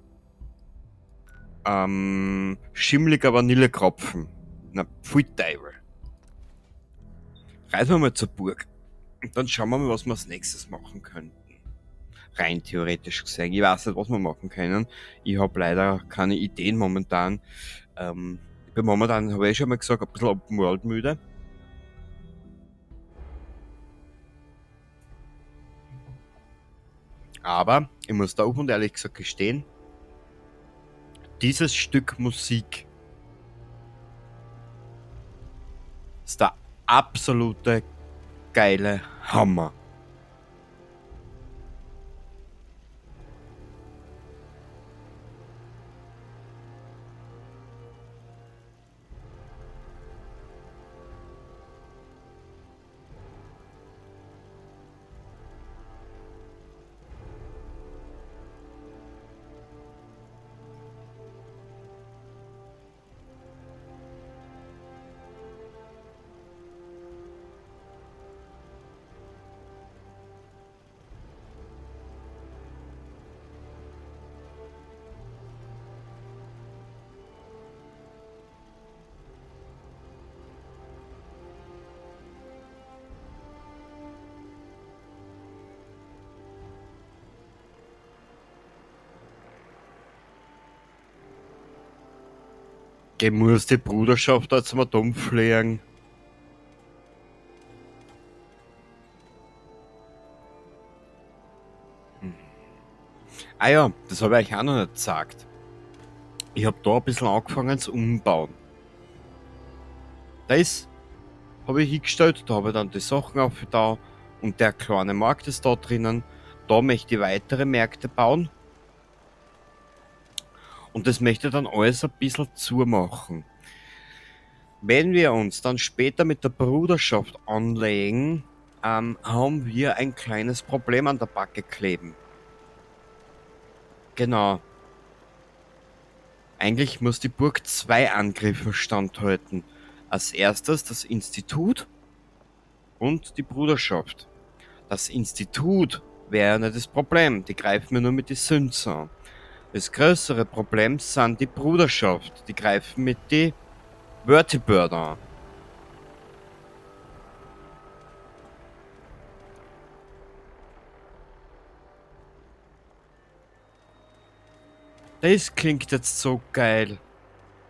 schimmliger Vanillekropfen. Na, pfui Teufel. Reisen wir mal zur Burg. Und dann schauen wir mal, was wir als nächstes machen könnten. Rein theoretisch gesehen. Ich weiß nicht, was wir machen können. Ich habe leider keine Ideen momentan. Ich bin momentan, habe ich schon mal gesagt, ein bisschen Open World müde. Aber ich muss da offen und ehrlich gesagt gestehen, dieses Stück Musik ist der absolute geile Hammer. Muss die Bruderschaft jetzt mal dumm fliegen. Ah ja, das habe ich euch auch noch nicht gesagt. Ich habe da ein bisschen angefangen zu umbauen. Das habe ich hingestellt, da habe ich dann die Sachen aufgetan und der kleine Markt ist da drinnen. Da möchte ich weitere Märkte bauen. Und das möchte ich dann alles ein bisschen zumachen. Wenn wir uns dann später mit der Bruderschaft anlegen, haben wir ein kleines Problem an der Backe kleben. Genau. Eigentlich muss die Burg 2 Angriffe standhalten. Als erstes das Institut und die Bruderschaft. Das Institut wäre nicht das Problem, die greifen wir nur mit den Sünds an. Das größere Problem sind die Bruderschaft, die greifen mit die Vertibird an. Das klingt jetzt so geil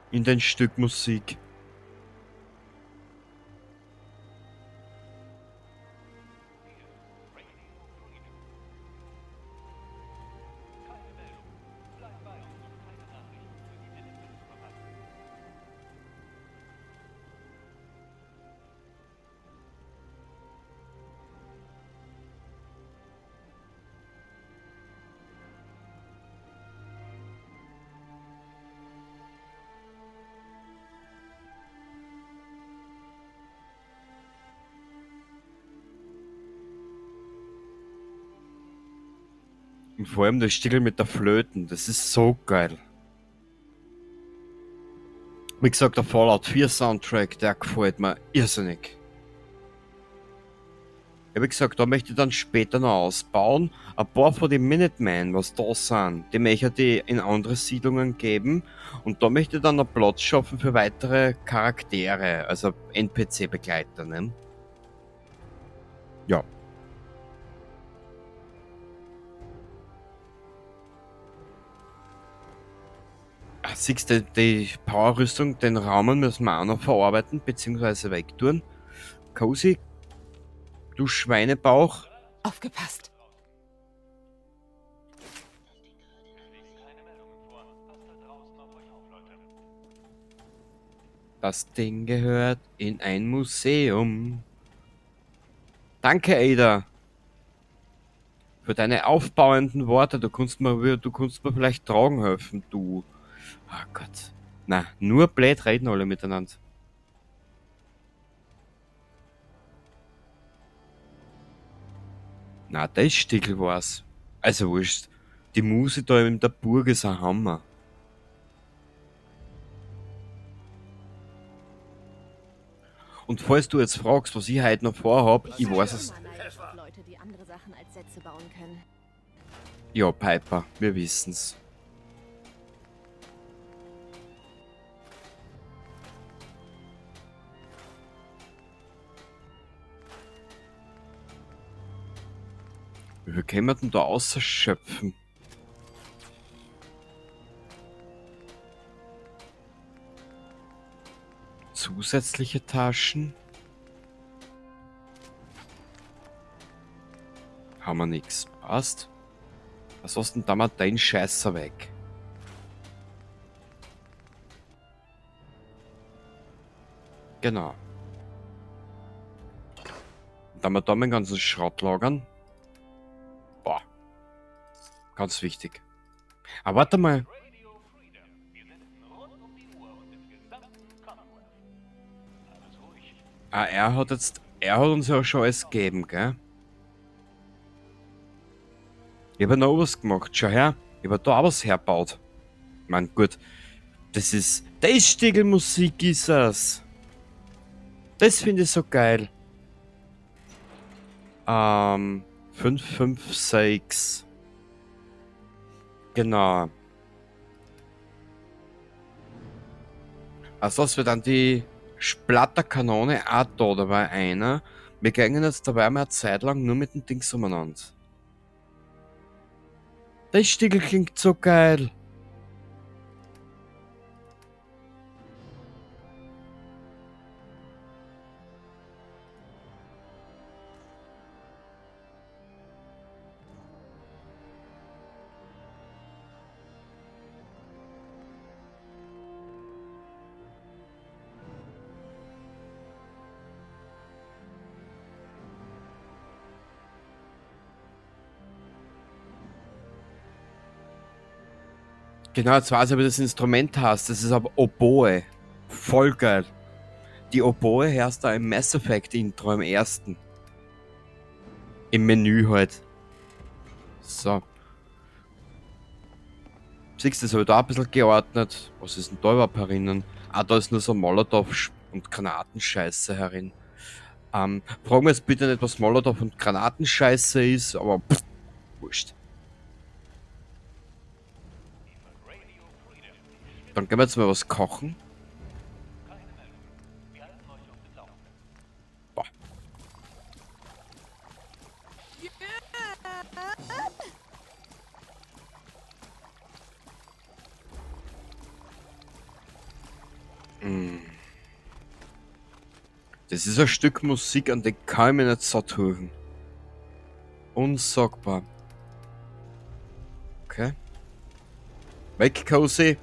in den Stück Musik. Und vor allem das Stickel mit der Flöten, das ist so geil. Wie gesagt, der Fallout 4 Soundtrack, der gefällt mir irrsinnig. Ja, wie gesagt, da möchte ich dann später noch ausbauen. Ein paar von den Minutemen, was da sind, die möchte ich in andere Siedlungen geben. Und da möchte ich dann noch Platz schaffen für weitere Charaktere, also NPC-Begleiter, ne? Ja. Siehst du, die Powerrüstung, den Raum müssen wir auch noch verarbeiten, beziehungsweise wegtun. Cozy, du Schweinebauch. Aufgepasst. Das Ding gehört in ein Museum. Danke, Ada. Für deine aufbauenden Worte. Du kannst mir vielleicht tragen helfen, du. Oh Gott. Na, nur blöd reden alle miteinander. Na, das Stickel war's. Also wurscht. Die Musik da in der Burg ist ein Hammer. Und falls du jetzt fragst, was ich heute noch vorhab, ich weiß es. Leute, die andere Sachen als Sätze bauen können. Ja, Piper, wir wissen's. Wie viel können wir denn da ausschöpfen? Zusätzliche Taschen? Haben wir nix. Passt. Was hast denn da mal dein Scheißer weg? Genau. Da wir da meinen ganzen Schrott lagern. Boah. Ganz wichtig. Aber warte mal. Ah, er hat uns ja schon alles gegeben, gell? Ich habe noch was gemacht, schau her. Ich habe da auch was hergebaut. Ich mein, gut. Das ist Stiegelmusik ist es. Das finde ich so geil. 556. Genau. Also das wird dann die Splatterkanone auch da dabei einer. Wir gehen jetzt dabei mal eine Zeit lang nur mit dem Dings umeinander. Das Stiegel klingt so geil. Genau, jetzt weiß ich, wie das Instrument heißt. Das ist aber Oboe. Voll geil. Die Oboe hörst du im Mass Effect Intro, im ersten. Im Menü halt. So. Siehst du, das habe ich da ein bisschen geordnet. Was ist denn da überhaupt herinnen? Ah, da ist nur so Molotow und Granatenscheiße herin. Fragen wir jetzt bitte nicht, was Molotow und Granatenscheiße ist, aber pff, wurscht. Dann gehen wir jetzt mal was kochen. Boah. Das ist ein Stück Musik, an dem kann ich mich nicht satt hören. Unsagbar. Okay. Weg, Cozy.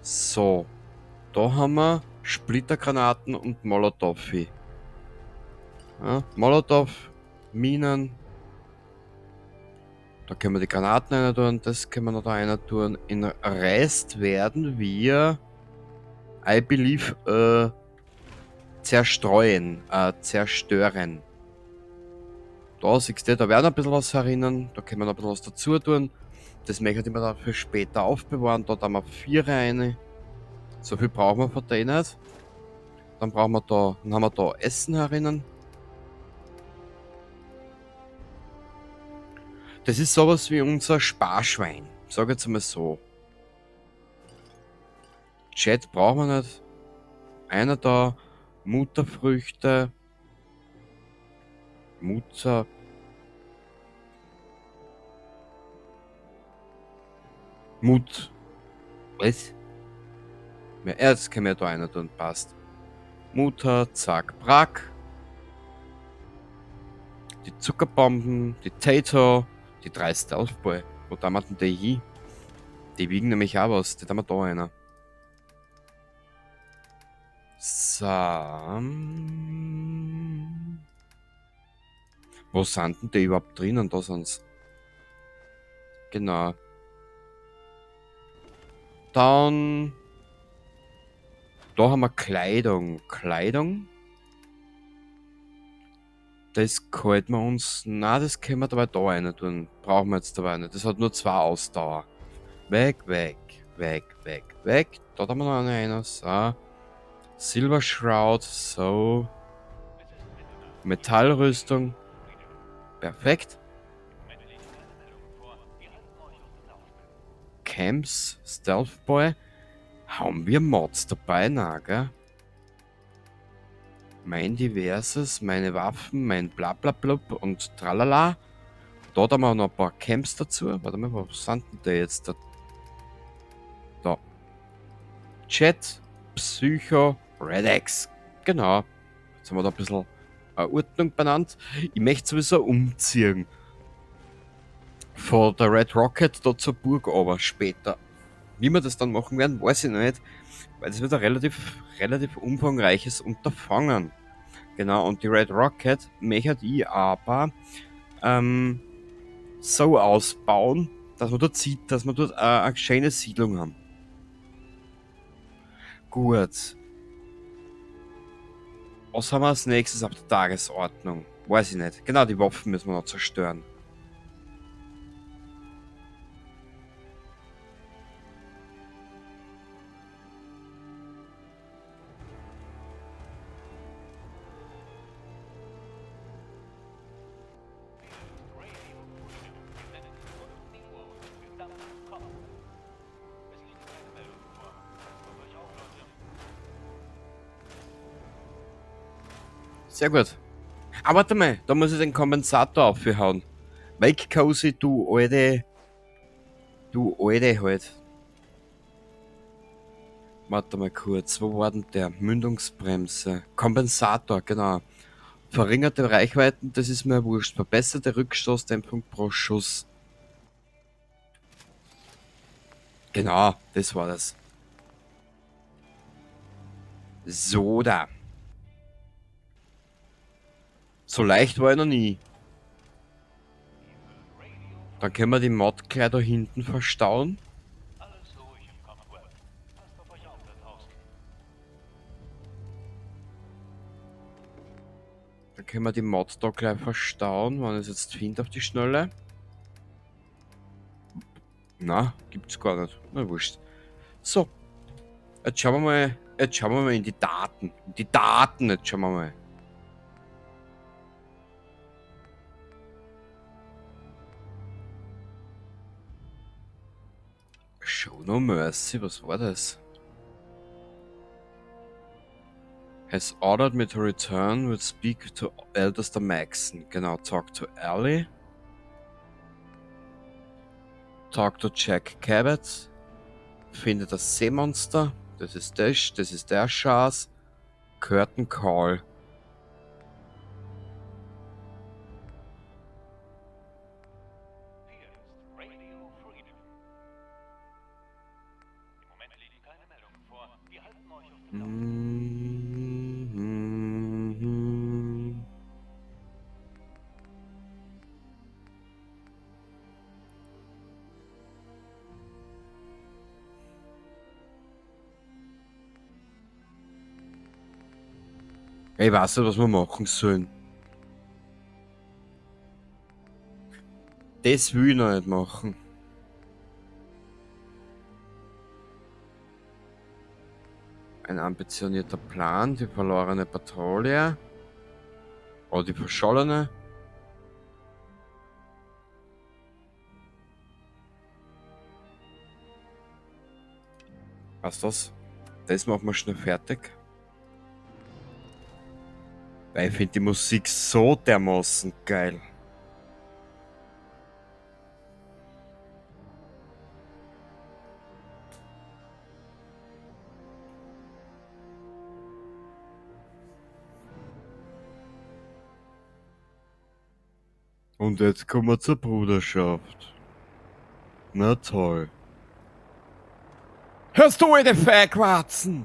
So, da haben wir Splittergranaten und Molotow. Ja, Molotow, Minen. Da können wir die Granaten rein tun, das können wir noch da rein tun. In Rest werden wir, I believe, zerstören. Da siehst du, da werden ein bisschen was herinnen, da können wir noch ein bisschen was dazu tun. Das möchte ich mir dann für später aufbewahren. Da haben wir 4 rein. So viel brauchen wir von denen nicht. Dann haben wir da Essen herinnen. Das ist sowas wie unser Sparschwein. Sag jetzt mal so. Chat brauchen wir nicht. Einer da. Mutterfrüchte. Was? Mehr Erz können wir da einer tun, passt. Mutter, zack, brack. Die Zuckerbomben, die Tato, die 3 Stealthball. Wo da denn die hin? Die wiegen nämlich auch was. Die haben wir da einer. So. Wo sind denn die überhaupt drinnen? Da sind's. Genau. Dann. Da haben wir Kleidung. Kleidung. Das könnte man uns. Na, das können wir dabei da rein tun. Brauchen wir jetzt dabei nicht. Das hat nur 2 Ausdauer. Weg, weg, weg, weg, weg. Da haben wir noch einen. So. Silver Shroud. So. Metallrüstung. Perfekt. Camps. Stealth Boy. Haben wir Mods dabei? Na, gell? Mein Diverses, meine Waffen, mein Blablablub und tralala. Da haben wir noch ein paar Camps dazu. Warte mal, wo sind denn die jetzt? Da. Chat, Psycho, Redex. Genau. Jetzt haben wir da ein bisschen Ordnung benannt. Ich möchte sowieso umziehen. Von der Red Rocket da zur Burg, aber später. Wie wir das dann machen werden, weiß ich noch nicht. Weil das wird ein relativ umfangreiches Unterfangen. Genau, und die Red Rocket möchte ich aber so ausbauen, dass wir dort sieht, dass wir dort eine schöne Siedlung haben. Gut. Was haben wir als nächstes auf der Tagesordnung? Weiß ich nicht. Genau, die Waffen müssen wir noch zerstören. Sehr gut. Aber warte mal, da muss ich den Kompensator aufhauen. Weg, Cozy, du alte halt. Warte mal kurz, wo war denn der? Mündungsbremse. Kompensator, genau. Verringerte Reichweiten, das ist mir wurscht. Verbesserte Rückstoßdämpfung pro Schuss. Genau, das war das. So da. So leicht war er noch nie. Dann können wir die Mod gleich da hinten verstauen. Dann können wir die Mod da gleich verstauen, wenn ich es jetzt finde auf die Schnelle. Na, gibt's gar nicht. Na wurscht. So. Jetzt schauen wir mal in die Daten. Jetzt schauen wir mal. Show no mercy, was war das? Has ordered me to return, will speak to Elderster Maxon. Genau, talk to Ellie. Talk to Jack Cabot. Finde das Seemonster. Das ist der Schaß. Curtain Call. Ich weiß nicht, was wir machen sollen. Das will ich noch nicht machen. Ein ambitionierter Plan, die verlorene Patrouille. Oder die verschollene. Was das? Das machen wir schnell fertig. Weil ich finde die Musik so dermaßen geil. Und jetzt kommen wir zur Bruderschaft. Na toll. Hörst du eine Fake, Watson?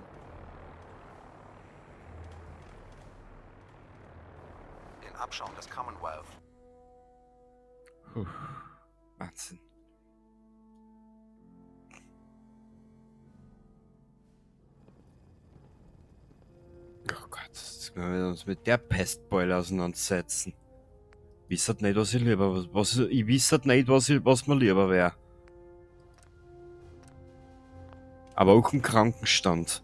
Den Abschaum des Commonwealth. Puh, Watson. Oh Gott, jetzt können wir uns mit der Pestbeule auseinandersetzen. Ich weiß nicht, was ich lieber, ich weiß nicht, was mir lieber wäre. Aber auch im Krankenstand.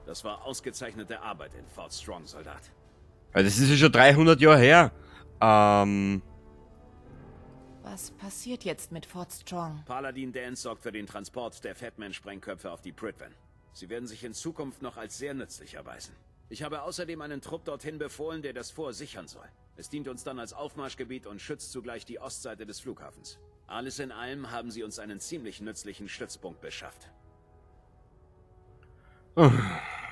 Das war ausgezeichnete Arbeit in Fort Strong, Soldat. Weil das ist ja schon 300 Jahre her. Was passiert jetzt mit Fort Strong? Paladin Dance sorgt für den Transport der Fatman-Sprengköpfe auf die Pridwen. Sie werden sich in Zukunft noch als sehr nützlich erweisen. Ich habe außerdem einen Trupp dorthin befohlen, der das Fort sichern soll. Es dient uns dann als Aufmarschgebiet und schützt zugleich die Ostseite des Flughafens. Alles in allem haben sie uns einen ziemlich nützlichen Stützpunkt beschafft.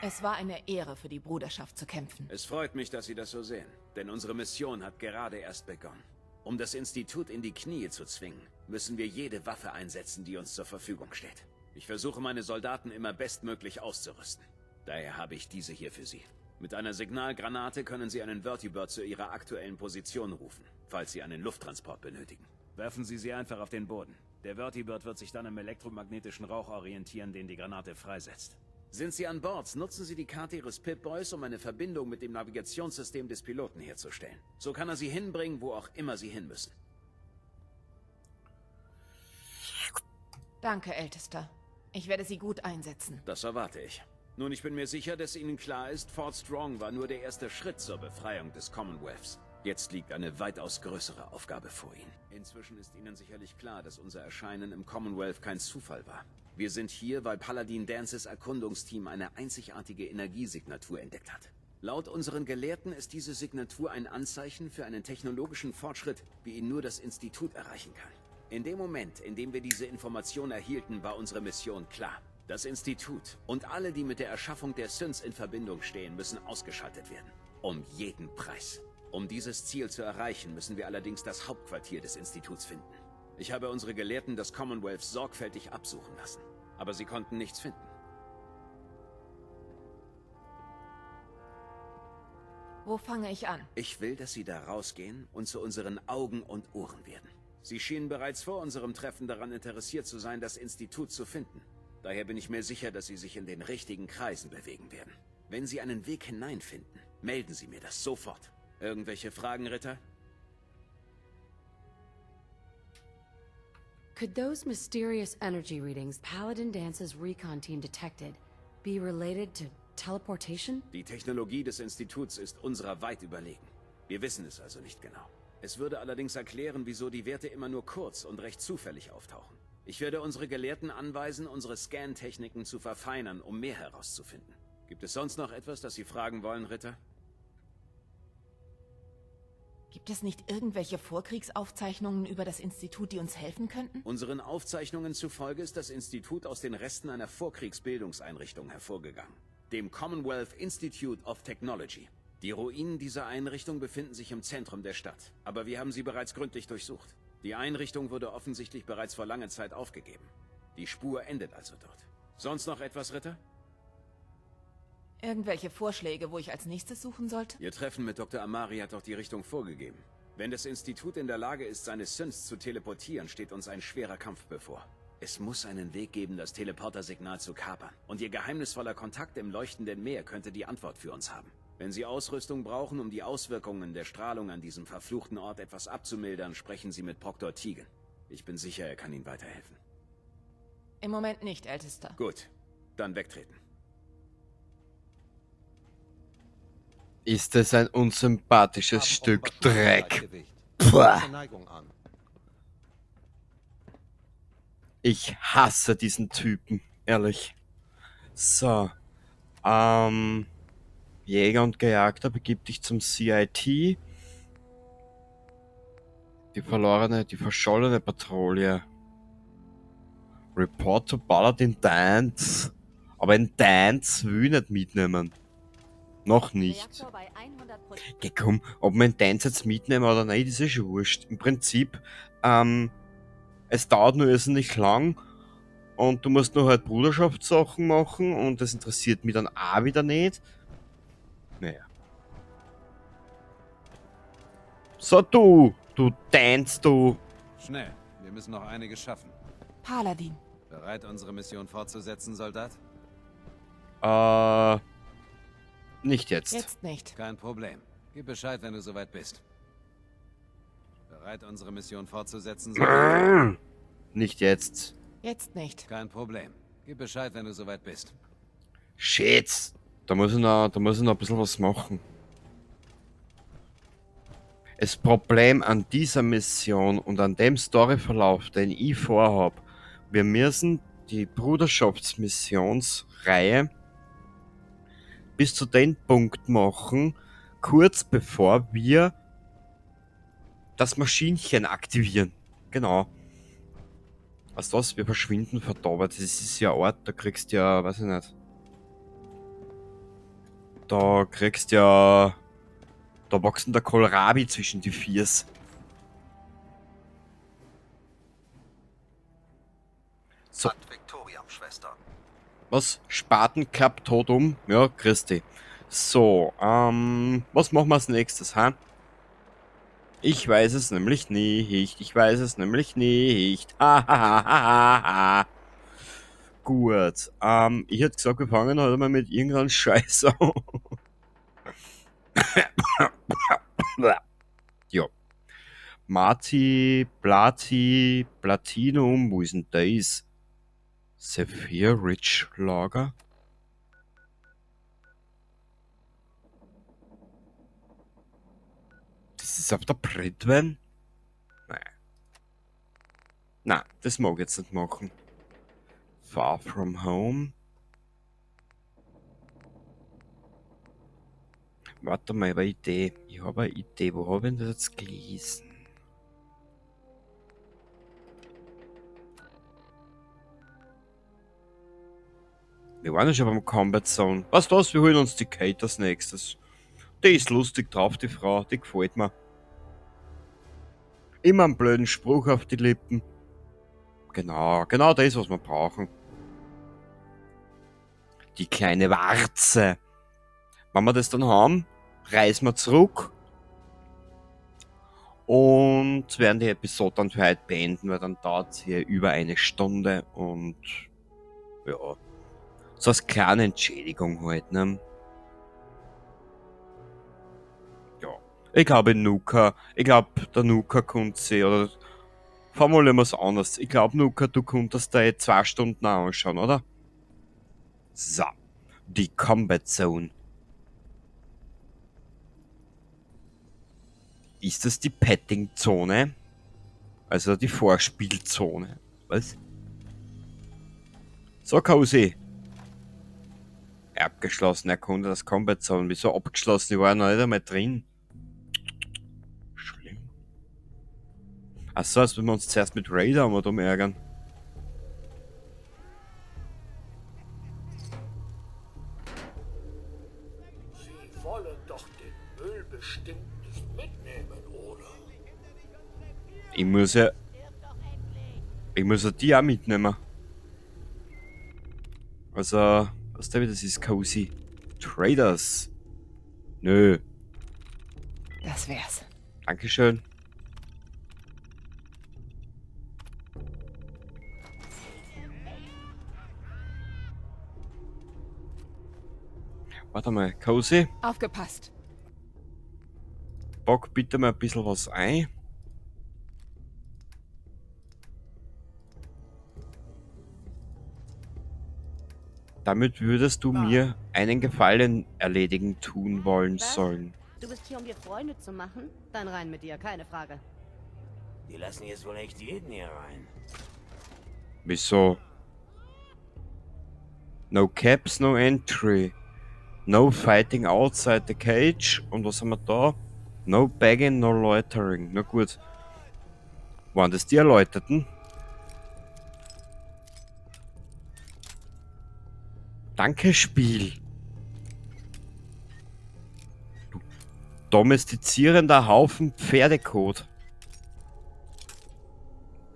Es war eine Ehre für die Bruderschaft zu kämpfen. Es freut mich, dass Sie das so sehen, denn unsere Mission hat gerade erst begonnen. Um das Institut in die Knie zu zwingen, müssen wir jede Waffe einsetzen, die uns zur Verfügung steht. Ich versuche meine Soldaten immer bestmöglich auszurüsten. Daher habe ich diese hier für Sie. Mit einer Signalgranate können Sie einen Vertibird zu Ihrer aktuellen Position rufen, falls Sie einen Lufttransport benötigen. Werfen Sie sie einfach auf den Boden. Der Vertibird wird sich dann im elektromagnetischen Rauch orientieren, den die Granate freisetzt. Sind Sie an Bord, nutzen Sie die Karte Ihres Pip-Boys, um eine Verbindung mit dem Navigationssystem des Piloten herzustellen. So kann er Sie hinbringen, wo auch immer Sie hin müssen. Danke, Ältester. Ich werde sie gut einsetzen. Das erwarte ich. Nun, ich bin mir sicher, dass Ihnen klar ist, Fort Strong war nur der erste Schritt zur Befreiung des Commonwealths. Jetzt liegt eine weitaus größere Aufgabe vor Ihnen. Inzwischen ist Ihnen sicherlich klar, dass unser Erscheinen im Commonwealth kein Zufall war. Wir sind hier, weil Paladin Dances Erkundungsteam eine einzigartige Energiesignatur entdeckt hat. Laut unseren Gelehrten ist diese Signatur ein Anzeichen für einen technologischen Fortschritt, wie ihn nur das Institut erreichen kann. In dem Moment, in dem wir diese Information erhielten, war unsere Mission klar. Das Institut und alle, die mit der Erschaffung der Synths in Verbindung stehen, müssen ausgeschaltet werden. Um jeden Preis. Um dieses Ziel zu erreichen, müssen wir allerdings das Hauptquartier des Instituts finden. Ich habe unsere Gelehrten das Commonwealth sorgfältig absuchen lassen. Aber sie konnten nichts finden. Wo fange ich an? Ich will, dass Sie da rausgehen und zu unseren Augen und Ohren werden. Sie schienen bereits vor unserem Treffen daran interessiert zu sein, das Institut zu finden. Daher bin ich mir sicher, dass Sie sich in den richtigen Kreisen bewegen werden. Wenn Sie einen Weg hineinfinden, melden Sie mir das sofort. Irgendwelche Fragen, Ritter? Could those mysterious energy readings Paladin Dance's recon team detected be related to teleportation? Die Technologie des Instituts ist unserer weit überlegen. Wir wissen es also nicht genau. Es würde allerdings erklären, wieso die Werte immer nur kurz und recht zufällig auftauchen. Ich werde unsere Gelehrten anweisen, unsere Scan-Techniken zu verfeinern, um mehr herauszufinden. Gibt es sonst noch etwas, das Sie fragen wollen, Ritter? Gibt es nicht irgendwelche Vorkriegsaufzeichnungen über das Institut, die uns helfen könnten? Unseren Aufzeichnungen zufolge ist das Institut aus den Resten einer Vorkriegsbildungseinrichtung hervorgegangen, dem Commonwealth Institute of Technology. Die Ruinen dieser Einrichtung befinden sich im Zentrum der Stadt, aber wir haben sie bereits gründlich durchsucht. Die Einrichtung wurde offensichtlich bereits vor langer Zeit aufgegeben. Die Spur endet also dort. Sonst noch etwas, Ritter? Irgendwelche Vorschläge, wo ich als nächstes suchen sollte? Ihr Treffen mit Dr. Amari hat doch die Richtung vorgegeben. Wenn das Institut in der Lage ist, seine Synths zu teleportieren, steht uns ein schwerer Kampf bevor. Es muss einen Weg geben, das Teleportersignal zu kapern. Und Ihr geheimnisvoller Kontakt im leuchtenden Meer könnte die Antwort für uns haben. Wenn Sie Ausrüstung brauchen, um die Auswirkungen der Strahlung an diesem verfluchten Ort etwas abzumildern, sprechen Sie mit Proctor Tegan. Ich bin sicher, er kann Ihnen weiterhelfen. Im Moment nicht, Ältester. Gut, dann wegtreten. Ist es ein unsympathisches Stück Dreck. Puh. Ich hasse diesen Typen, ehrlich. So, Jäger und Gejagter, begib dich zum CIT. Die verschollene Patrouille. Report to Paladin Dance. Aber ein Dance will ich nicht mitnehmen. Noch nicht. Geh komm, ob wir einen Dance jetzt mitnehmen oder nicht, ist ja schon wurscht. Im Prinzip, Es dauert nur irrsinnig lang und du musst nur halt Bruderschaftssachen machen und das interessiert mich dann auch wieder nicht. Naja. So du Dance, du. Schnell, wir müssen noch einiges schaffen. Paladin. Bereit, unsere Mission fortzusetzen, Soldat? Nicht jetzt. Jetzt nicht. Kein Problem. Gib Bescheid, wenn du soweit bist. Bereit, unsere Mission fortzusetzen, Soldat? Nicht jetzt. Jetzt nicht. Kein Problem. Gib Bescheid, wenn du soweit bist. Shit. Da muss ich noch ein bisschen was machen. Das Problem an dieser Mission und an dem Storyverlauf, den ich vorhab, wir müssen die Bruderschaftsmissionsreihe bis zu dem Punkt machen, kurz bevor wir das Maschinchen aktivieren. Genau. Was das? Wir verschwinden verdorben. Das ist ja ein Ort, da kriegst du ja, weiß ich nicht. Da kriegst du ja. Da wachsen der Kohlrabi zwischen die Viers. So. Victoriam, Schwester. Was? Spatenklapp tot um? Ja, Christi. So, was machen wir als nächstes, ha? Ich weiß es nämlich nicht. Ich weiß es nämlich nicht. Ha. Gut. Ich hätte gesagt, wir fangen heute mal mit irgendeinem Scheiß an. Ja. Marti, Plati, Platinum, wo ist denn das? Saphir Rich Lager? Das ist auf der Britwen? Nein. Nein, das mag ich jetzt nicht machen. Far From Home. Warte mal, ich habe eine Idee. Ich habe eine Idee. Wo habe ich denn das jetzt gelesen? Wir waren ja schon beim Combat Zone. Weißt du was? Wir holen uns die Kate als nächstes. Die ist lustig drauf, die Frau. Die gefällt mir. Immer einen blöden Spruch auf die Lippen. Genau das, was wir brauchen. Die kleine Warze. Wenn wir das dann haben, reisen wir zurück und werden die Episode dann für heute beenden, weil dann dauert es hier über 1 Stunde und ja, so als kleine Entschädigung halt, ne? Ja, ich glaube der Nuka kommt sie, oder formulieren wir es anders. Ich glaube, Nuka, du konntest da 2 Stunden anschauen, oder? So, die Combat Zone. Ist das die Petting-Zone? Also die Vorspielzone. Was? So, Cozy. Abgeschlossen, erkunde das Combat Zone. Wieso abgeschlossen? Ich war noch nicht einmal drin. Schlimm. Achso, als wenn wir uns zuerst mit Raider ärgern. Sie wollen doch den Müll bestimmt nicht mitnehmen, oder? Ich muss ja die auch mitnehmen. Also, was da das ist, Cozy. Traders. Nö. Das wär's. Dankeschön. Warte mal, Cozy. Aufgepasst. Bock bitte mal ein bisschen was ein. Damit würdest du mir einen Gefallen erledigen tun wollen sollen. Du bist hier, um dir Freunde zu machen? Dann rein mit dir, keine Frage. Die lassen jetzt wohl echt jeden hier rein. Wieso? No caps, no entry. No fighting outside the cage. Und was haben wir da? No bagging, no loitering. Na gut. Waren das die Erläuterten? Danke, Spiel. Du domestizierender Haufen Pferdekot.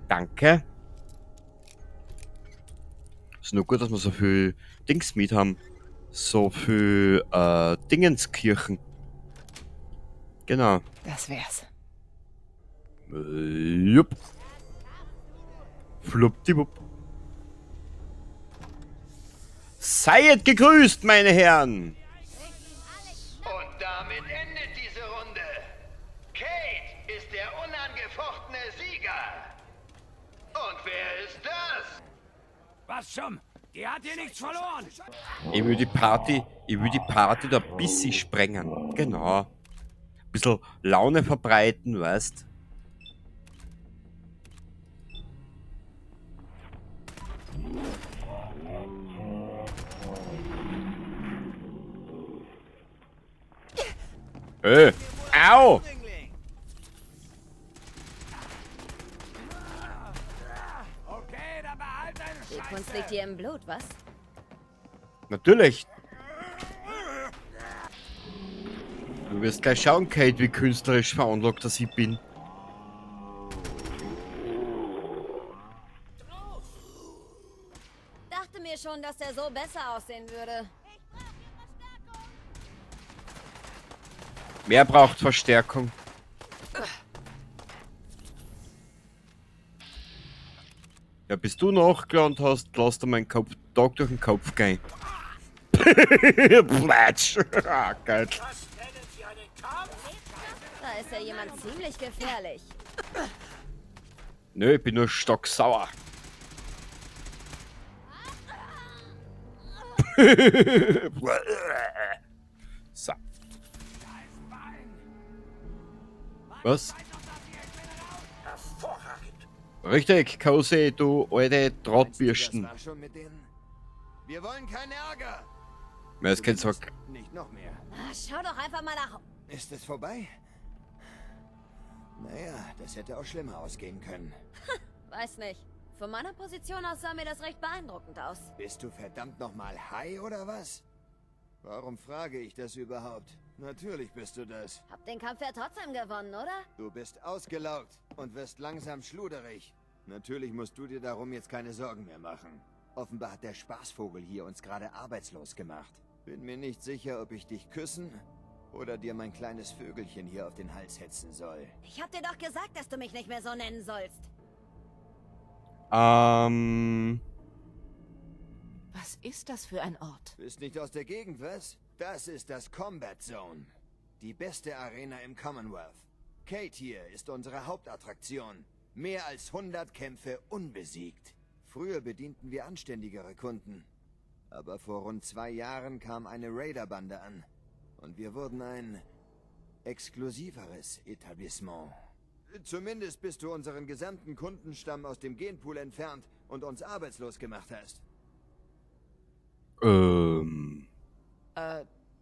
Danke. Ist nur gut, dass wir so viel Dings mit haben. So viel Dingenskirchen. Genau. Das wär's. Jupp. Fluppdiwupp. Seid gegrüßt, meine Herren! Und damit endet diese Runde. Kate ist der unangefochtene Sieger. Und wer ist das? Was zum? Die hat hier nichts verloren. Ich will die Party da ein bisschen sprengen. Genau. Ein bisschen Laune verbreiten, weißt? Au! Die Kunst liegt dir im Blut, was? Natürlich. Du wirst gleich schauen, Kate, wie künstlerisch veranlagt dass ich bin. Dachte mir schon, dass der so besser aussehen würde. Wer braucht Verstärkung? Ja, bist du nachgelernt hast, lass dir meinen Kopf, Tag durch den Kopf gehen. Platsch! Ah, geil. Da ist ja jemand ziemlich gefährlich. Nö, ich bin nur stocksauer. So. Was? Richtig, Cozy, du alte Drahtbürsten. Das war schon mit denen? Wir wollen keinen Ärger. Mir ist kein Sack. Nicht noch mehr. Schau doch einfach mal nach. Ist es vorbei? Naja, das hätte auch schlimmer ausgehen können. Weiß nicht. Von meiner Position aus sah mir das recht beeindruckend aus. Bist du verdammt nochmal high oder was? Warum frage ich das überhaupt? Natürlich bist du das. Hab den Kampf ja trotzdem gewonnen, oder? Du bist ausgelaugt und wirst langsam schluderig. Natürlich musst du dir darum jetzt keine Sorgen mehr machen. Offenbar hat der Spaßvogel hier uns gerade arbeitslos gemacht. Bin mir nicht sicher, ob ich dich küssen oder dir mein kleines Vögelchen hier auf den Hals hetzen soll. Ich hab dir doch gesagt, dass du mich nicht mehr so nennen sollst. Was ist das für ein Ort? Bist nicht aus der Gegend, was? Das ist das Combat Zone. Die beste Arena im Commonwealth. Kate hier ist unsere Hauptattraktion. Mehr als 100 Kämpfe unbesiegt. Früher bedienten wir anständigere Kunden. Aber vor rund 2 Jahren kam eine Raiderbande an. Und wir wurden ein exklusiveres Etablissement. Zumindest bis du unseren gesamten Kundenstamm aus dem Genpool entfernt und uns arbeitslos gemacht hast.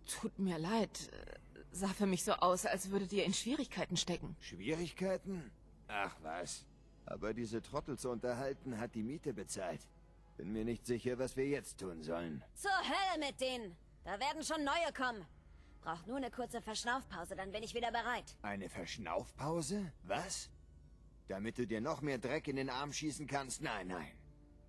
Tut mir leid. Sah für mich so aus, als würdet ihr in Schwierigkeiten stecken. Schwierigkeiten? Ach was. Aber diese Trottel zu unterhalten, hat die Miete bezahlt. Bin mir nicht sicher, was wir jetzt tun sollen. Zur Hölle mit denen! Da werden schon neue kommen. Brauch nur eine kurze Verschnaufpause, dann bin ich wieder bereit. Eine Verschnaufpause? Was? Damit du dir noch mehr Dreck in den Arm schießen kannst? Nein, nein.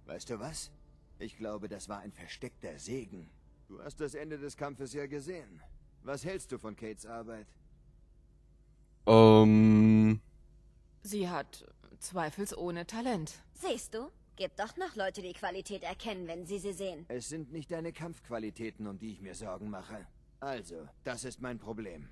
Weißt du was? Ich glaube, das war ein versteckter Segen. Du hast das Ende des Kampfes ja gesehen. Was hältst du von Kates Arbeit? Sie hat zweifelsohne Talent. Siehst du? Gibt doch noch Leute, die Qualität erkennen, wenn sie sehen. Es sind nicht deine Kampfqualitäten, um die ich mir Sorgen mache. Also, das ist mein Problem.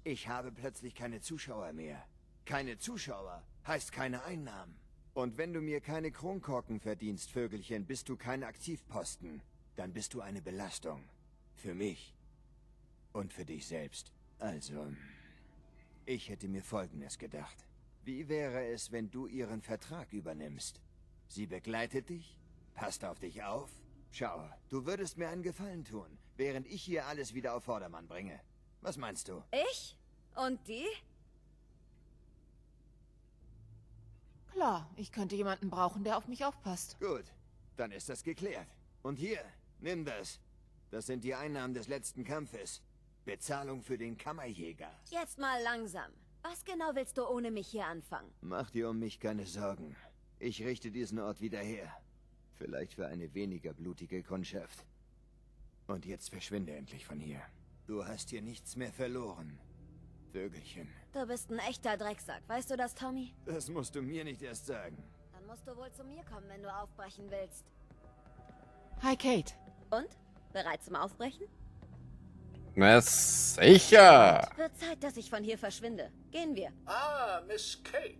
Ich habe plötzlich keine Zuschauer mehr. Keine Zuschauer heißt keine Einnahmen. Und wenn du mir keine Kronkorken verdienst, Vögelchen, bist du kein Aktivposten. Dann bist du eine Belastung. Für mich. Und für dich selbst. Also, ich hätte mir Folgendes gedacht. Wie wäre es, wenn du ihren Vertrag übernimmst? Sie begleitet dich, passt auf dich auf. Schau, du würdest mir einen Gefallen tun, während ich hier alles wieder auf Vordermann bringe. Was meinst du? Ich? Und die? Klar, ich könnte jemanden brauchen, der auf mich aufpasst. Gut, dann ist das geklärt. Und hier, nimm das. Das sind die Einnahmen des letzten Kampfes. Bezahlung für den Kammerjäger. Jetzt mal langsam. Was genau willst du ohne mich hier anfangen? Mach dir um mich keine Sorgen. Ich richte diesen Ort wieder her. Vielleicht für eine weniger blutige Kundschaft. Und jetzt verschwinde endlich von hier. Du hast hier nichts mehr verloren. Vögelchen. Du bist ein echter Drecksack. Weißt du das, Tommy? Das musst du mir nicht erst sagen. Dann musst du wohl zu mir kommen, wenn du aufbrechen willst. Hi, Kate. Und? Bereit zum Aufbrechen? Na sicher. Wird Zeit, dass ich von hier verschwinde. Gehen wir. Ah, Miss Kate.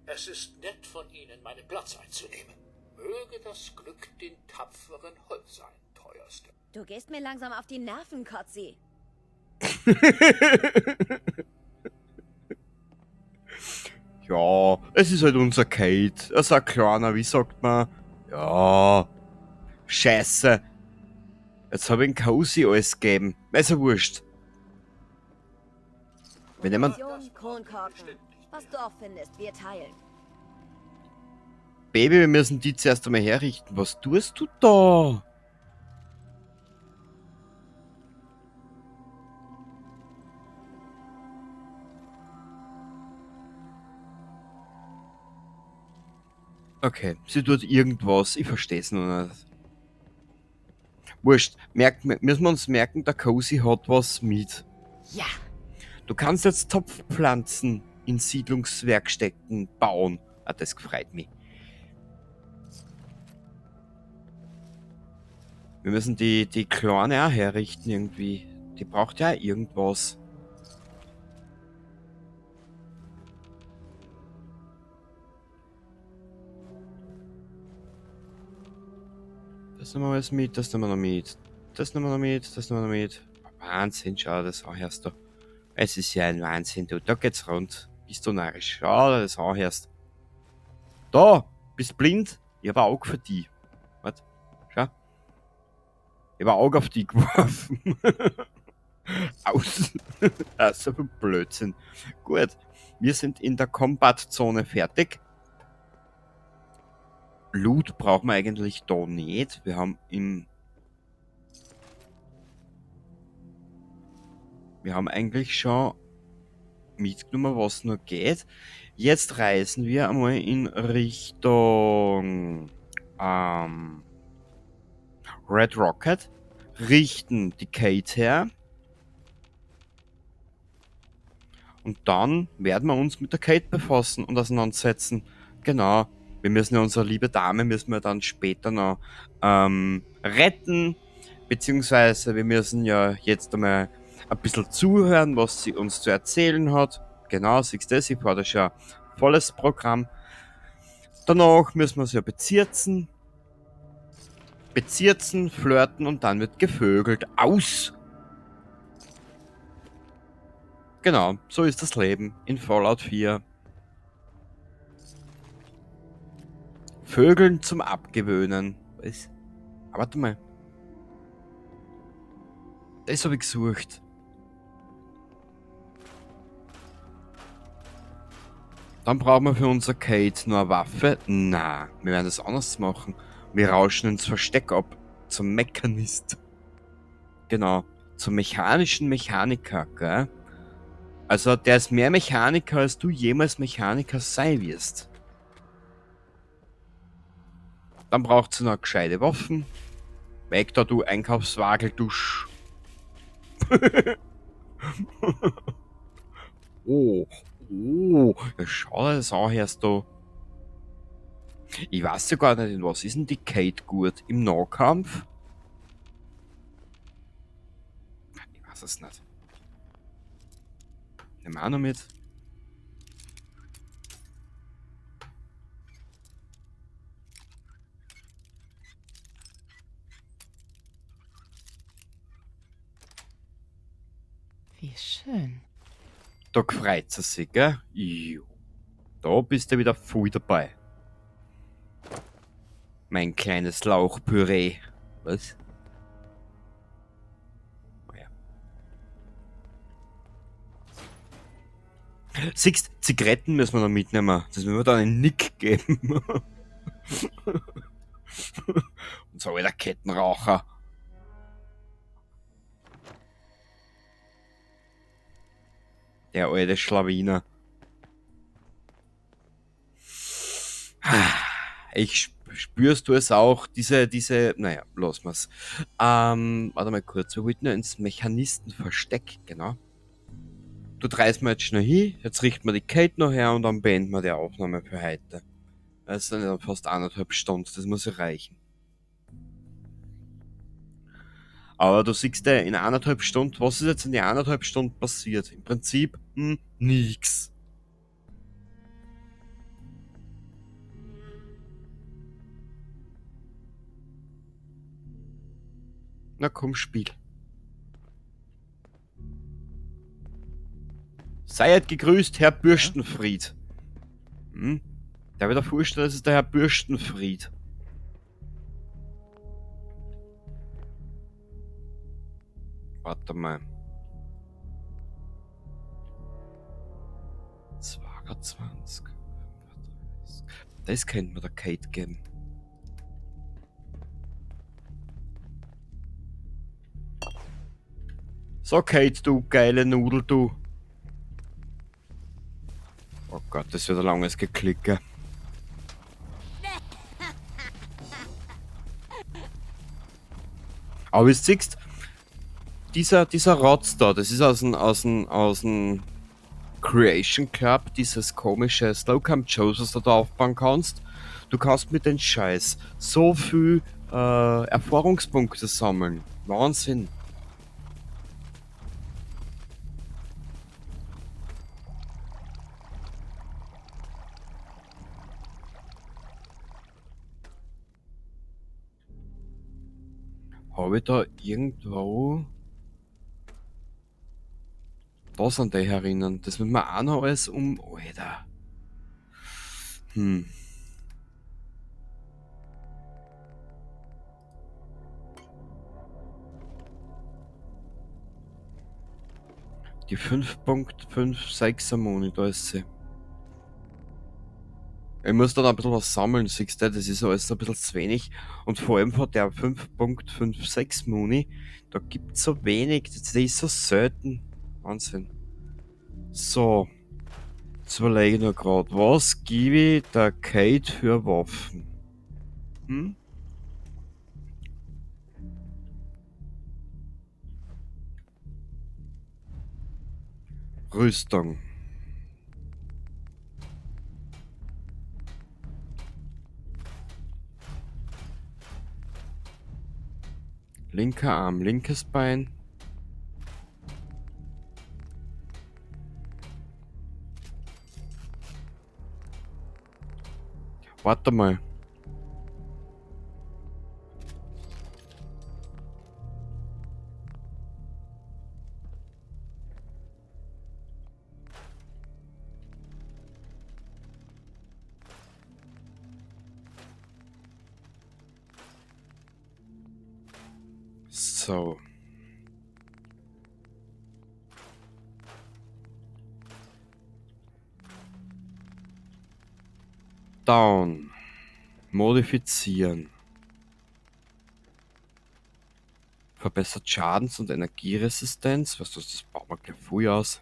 Es ist nett von Ihnen, meinen Platz einzunehmen. Möge das Glück den tapferen Holz sein, teuerste. Du gehst mir langsam auf die Nerven, Kotzi. Ja, es ist halt unser Kate. Er ist ein kleiner, wie sagt man? Ja. Scheiße. Jetzt habe ich ihm Cozy alles gegeben. Ist ja wurscht. Wir nehmen... Kronkorken. Was du auch findest, wir teilen. Baby, wir müssen die zuerst einmal herrichten. Was tust du da? Okay, sie tut irgendwas. Ich verstehe es noch nicht. Wurscht. Müssen wir uns merken, der Cozy hat was mit. Ja. Du kannst jetzt Topfpflanzen in Siedlungswerkstätten bauen. Ah, das gefreut mich. Wir müssen die Kleine auch herrichten irgendwie. Die braucht ja auch irgendwas. Das nehmen wir alles mit, das nehmen wir noch mit. Das nehmen wir noch mit, das nehmen wir noch mit. Wahnsinn, schau, das anhörst du. Es ist ja ein Wahnsinn, du. Da geht's rund. Bist du narrisch. Schau, das anhörst. Da! Bist blind? Ich hab ein Auge für die. Warte. Schau. Ich hab ein Auge auf die geworfen. Aus. Das ist ein Blödsinn. Gut. Wir sind in der Combat-Zone fertig. Loot brauchen wir eigentlich da nicht. Wir haben eigentlich schon mitgenommen, was nur geht. Jetzt reisen wir einmal in Richtung Red Rocket, richten die Kate her und dann werden wir uns mit der Kate befassen und auseinandersetzen. Genau. Wir müssen ja unsere liebe Dame dann später noch retten, beziehungsweise wir müssen ja jetzt einmal ein bisschen zuhören, was sie uns zu erzählen hat. Genau, siehst du, sie fährt ja schon ein volles Programm. Danach müssen wir sie ja bezirzen, flirten und dann wird gevögelt. Aus! Genau, so ist das Leben in Fallout 4. Vögeln zum Abgewöhnen. Was? Ah, warte mal. Das habe ich gesucht. Dann brauchen wir für unser Kate nur eine Waffe. Na, wir werden das anders machen. Wir rauschen ins Versteck ab. Zum Mechanist. Genau. Zum mechanischen Mechaniker, gell? Also, der ist mehr Mechaniker, als du jemals Mechaniker sein wirst. Dann braucht sie noch gescheite Waffen. Weg da, du Einkaufswageldusch. Oh, ja, schau dir das an, hörst du. Ich weiß ja gar nicht, in was ist denn die Kate gut? Im Nahkampf? Ich weiß es nicht. Nehmen wir auch noch mit. Wie schön. Da freut sie sich, gell? Jo. Da bist du wieder voll dabei. Mein kleines Lauchpüree. Was? Oh ja. Siehst, Zigaretten müssen wir noch mitnehmen. Das müssen wir dann einen Nick geben. Und so der Kettenraucher. Der alte Schlawiner. Spürst du es auch, naja, lassen wir's. Warte mal kurz, wir wollten ja ins Mechanistenversteck, genau. Du dreist mir jetzt schnell hin, jetzt richten wir die Kate noch her und dann beenden wir die Aufnahme für heute. Das sind ja fast 1,5 Stunden, das muss ja reichen. Aber du siehst ja in 1,5 Stunden, was ist jetzt in den 1,5 Stunden passiert? Im Prinzip, nix. Na komm, Spiel. Seid gegrüßt, Herr Bürstenfried. Der wird dir vorstellen, das ist der Herr Bürstenfried. Warte mal. 22. 35. Das könnte mir der Kate geben. So, Kate, du geile Nudel, du. Oh Gott, das wird ein langes Geklicke. Aber wie du siehst, dieser Rotz da, das ist aus dem Creation Club, dieses komische Slowcam Shows, was du da aufbauen kannst. Du kannst mit den Scheiß so viel Erfahrungspunkte sammeln. Wahnsinn. Habe ich da irgendwo... Da sind die herinnen. Das wird mir auch noch alles Alter. Die 5.56er Monitor ist sie. Ich muss dann ein bisschen was sammeln, siehst du, das ist alles ein bisschen zu wenig. Und vor allem von der 5.56 Moni, da gibt's so wenig, das ist so selten. Wahnsinn. So. Jetzt überlege ich noch gerade, was gebe ich der Kate für Waffen? Rüstung. Linker Arm, linkes Bein. Warte mal. So. Down. Modifizieren. Verbessert Schadens- und Energieresistenz. Was das baut man gleich früh aus.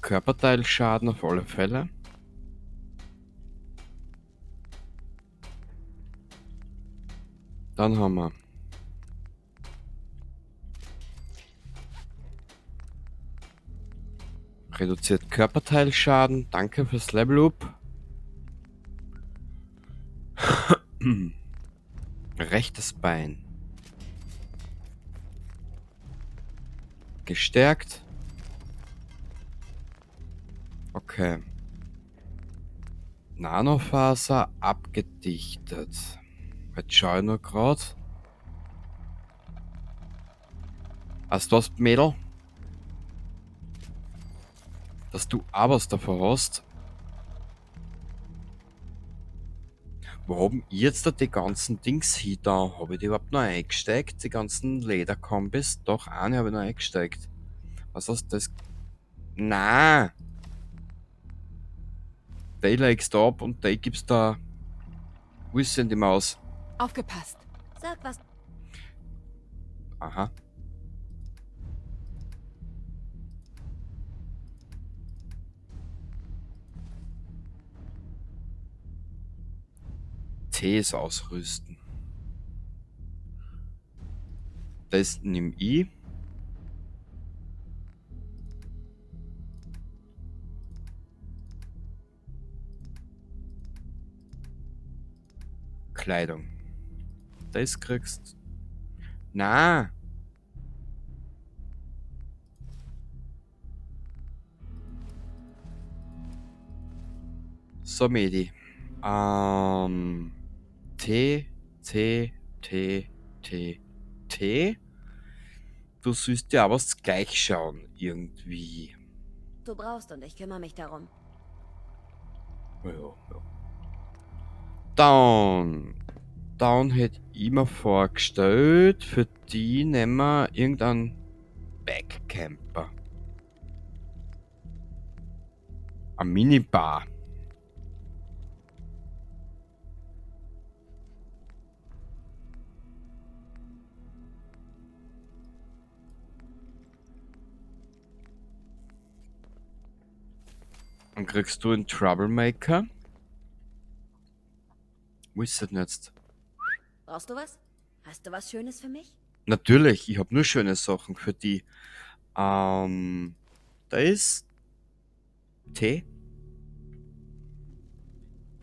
Körperteilschaden auf alle Fälle. Dann haben wir reduziert Körperteilschaden. Danke fürs Level Up. Rechtes Bein. Gestärkt. Okay. Nanofaser abgedichtet. Jetzt schau ich nur gerade. Hast du was, Mädel? Dass du auch was davon hast. Wo haben jetzt da die ganzen Dings hier da? Habe ich die überhaupt noch eingesteigt? Die ganzen Lederkombis? Doch, eine habe ich noch eingesteigt. Was hast du das? Nein! Die legst du ab und die gibst da. Wo ist denn die Maus? Aufgepasst. Sag was. Aha. Tees ausrüsten. Das nimm ich. Kleidung. Das kriegst. Na. So, Medi. T. Du sollst dir aber was gleich schauen, irgendwie. Du brauchst und ich kümmere mich darum. Ja. Dann hätte ich mir vorgestellt, für die nehmen wir irgendeinen Backcamper. Eine Minibar. Dann kriegst du einen Troublemaker. Wo ist das denn jetzt? Brauchst du was? Hast du was Schönes für mich? Natürlich, ich habe nur schöne Sachen für die. Da ist Tee.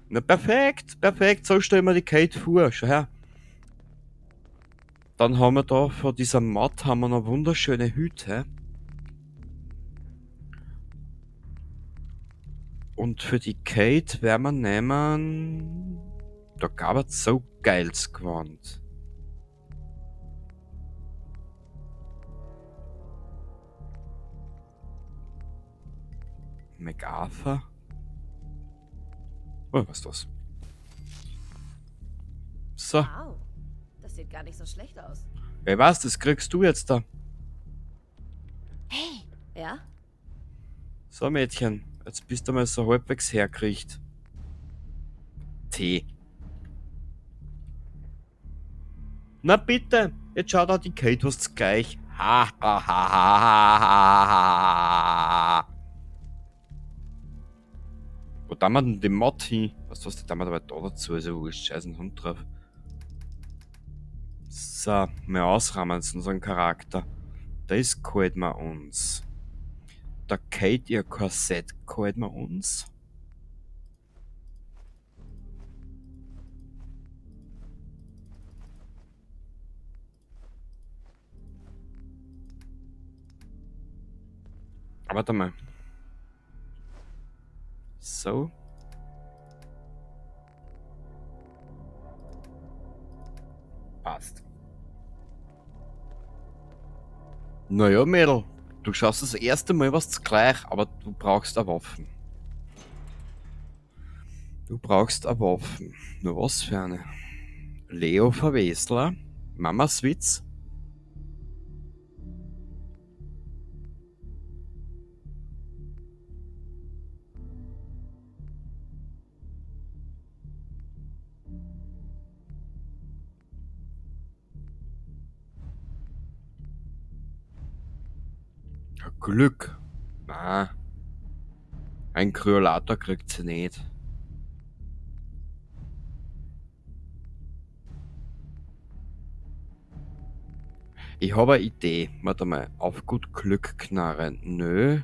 Na perfekt, so stellen wir die Kate vor. Schau her. Dann haben wir da vor dieser Matt haben wir noch wunderschöne Hüte. Und für die Kate werden wir nehmen. Da gab es so geiles Gewand. MacArthur. Oh, was ist das? So. Wow, das sieht gar nicht so schlecht aus. Ey, was? Das kriegst du jetzt da. Hey! Ja? So, Mädchen. Jetzt bist du mal so halbwegs herkriegt. Tee. Na bitte, jetzt schau da, die Kate hast's gleich. Ha, ha, ha, ha, ha, ha. Wo da wir denn den Mod hin? Was da wir dabei da dazu? Also, wo ist scheißen Hund drauf? So, wir ausrahmen jetzt unseren Charakter. Das gehalten wir uns. Der Kate, ihr Korsett, gehalten wir uns. Warte mal. So. Passt. Naja, Mädel. Du schaust das erste Mal was gleich, aber du brauchst eine Waffen. Du brauchst eine Waffen. Nur was für eine? Leo Verwesler. Mamas Witz. Glück. Na. Ein Kryolator kriegt sie nicht. Ich habe eine Idee. Warte mal. Auf gut Glück knarren. Nö.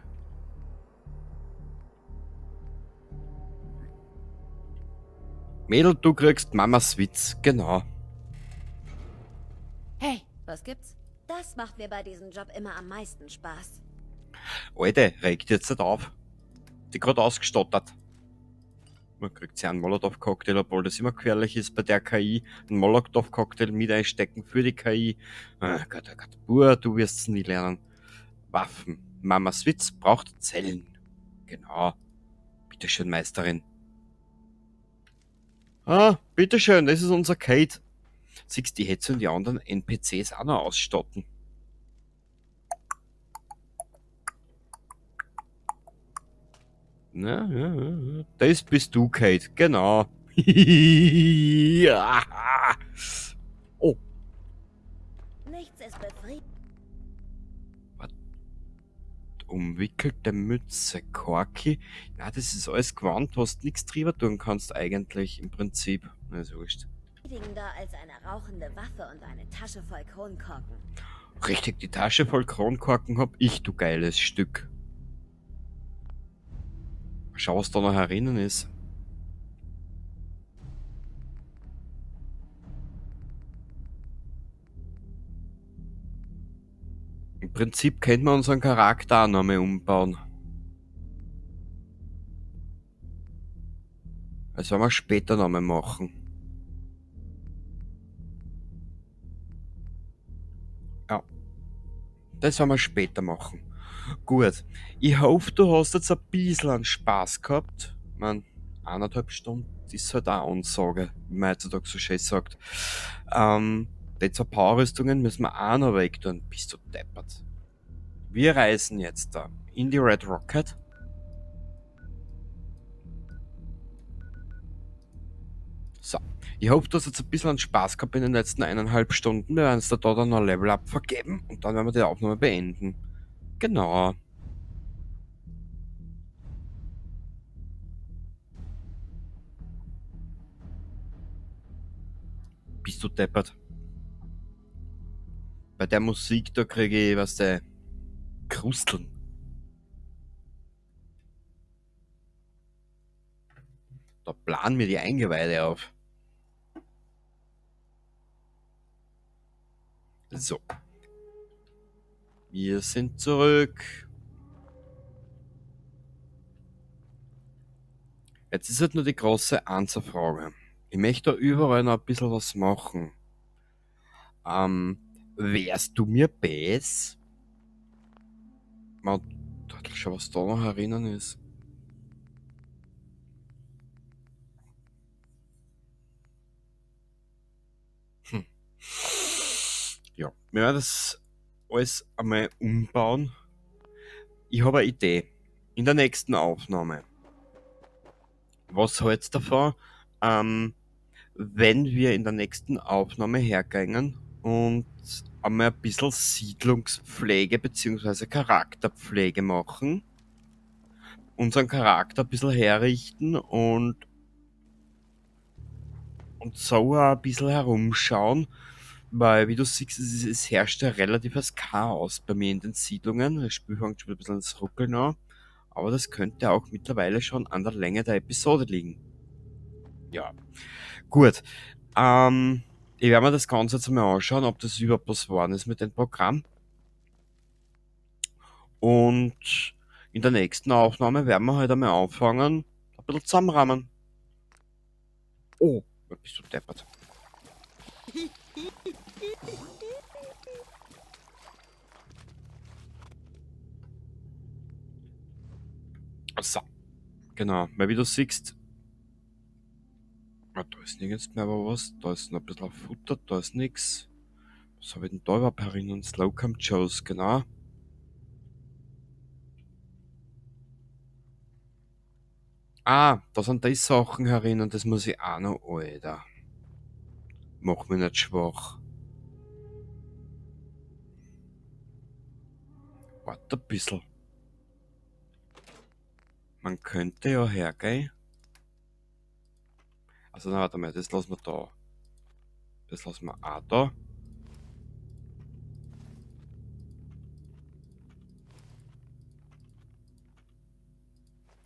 Mädel, du kriegst Mamas Witz. Genau. Hey, was gibt's? Das macht mir bei diesem Job immer am meisten Spaß. Alter, regt jetzt nicht auf. Die gerade ausgestottert. Man kriegt sich einen Molotow-Cocktail, obwohl das immer gefährlich ist bei der KI. Ein Molotow-Cocktail mit einstecken für die KI. Gott, oh Gott. Buh, du wirst es nie lernen. Waffen. Mamas Witz braucht Zellen. Genau. Bitteschön, Meisterin. Ah, bitteschön, das ist unser Kate. Siehst du, die hättest du die anderen NPCs auch noch ausstatten. Na, ja. Das bist du, Kate. Genau. Oh. Nichts es befriedigt. Umwickelte Mütze, Korki. Ja, das ist alles Gewand, was du nichts drüber tun kannst eigentlich im Prinzip. Na, ist wurscht. Befriedigender als eine rauchende Waffe und eine Tasche voll Kronkorken. Richtig, die Tasche voll Kronkorken hab ich, du geiles Stück. Schau, was da noch herinnen ist. Im Prinzip könnte man unseren Charakter auch noch mal umbauen. Das werden wir später noch mal machen. Ja. Das werden wir später machen. Gut. Ich hoffe, du hast jetzt ein bisschen an Spaß gehabt. Ich meine, 1,5 Stunden ist halt auch Ansage, wie man heutzutage so schön sagt. Die 2 Powerrüstungen müssen wir auch noch weg tun. Bist du deppert. Wir reisen jetzt da in die Red Rocket. So. Ich hoffe, du hast jetzt ein bisschen an Spaß gehabt in den letzten 1,5 Stunden. Wir werden uns da dann noch Level-Up vergeben und dann werden wir die Aufnahme beenden. Genau. Bist du deppert? Bei der Musik, da kriege ich, was der Krusteln. Da planen mir die Eingeweide auf. So. Wir sind zurück. Jetzt ist halt nur die große Answerfrage. Ich möchte da überall noch ein bisschen was machen. Wärst du mir besser? Man, schau, was da noch herinnen ist. Ja, wir werden das alles einmal umbauen. Ich habe eine Idee. In der nächsten Aufnahme. Was hältst du davon, wenn wir in der nächsten Aufnahme hergehen und einmal ein bisschen Siedlungspflege bzw. Charakterpflege machen? Unseren Charakter ein bisschen herrichten und so auch ein bisschen herumschauen, weil, wie du siehst, es herrscht ja relatives Chaos bei mir in den Siedlungen. Das Spiel fängt schon ein bisschen ins Ruckeln an, aber das könnte auch mittlerweile schon an der Länge der Episode liegen. Ja, gut. Ich werde mir das Ganze jetzt mal anschauen, ob das überhaupt was geworden ist mit dem Programm. Und in der nächsten Aufnahme werden wir halt einmal anfangen, ein bisschen zusammenrahmen. Oh, bist du deppert. So, genau, weil wie du siehst, da ist nirgends mehr aber was, da ist noch ein bisschen Futter, da ist nichts. Was habe ich denn da überhaupt herinnen? Slowcam Joes, genau. Ah, da sind die Sachen herinnen, das muss ich auch noch, Alter. Mach mich nicht schwach. Warte ein bisschen. Man könnte ja hergehen. Also, na, warte mal, das lassen wir da. Das lassen wir auch da.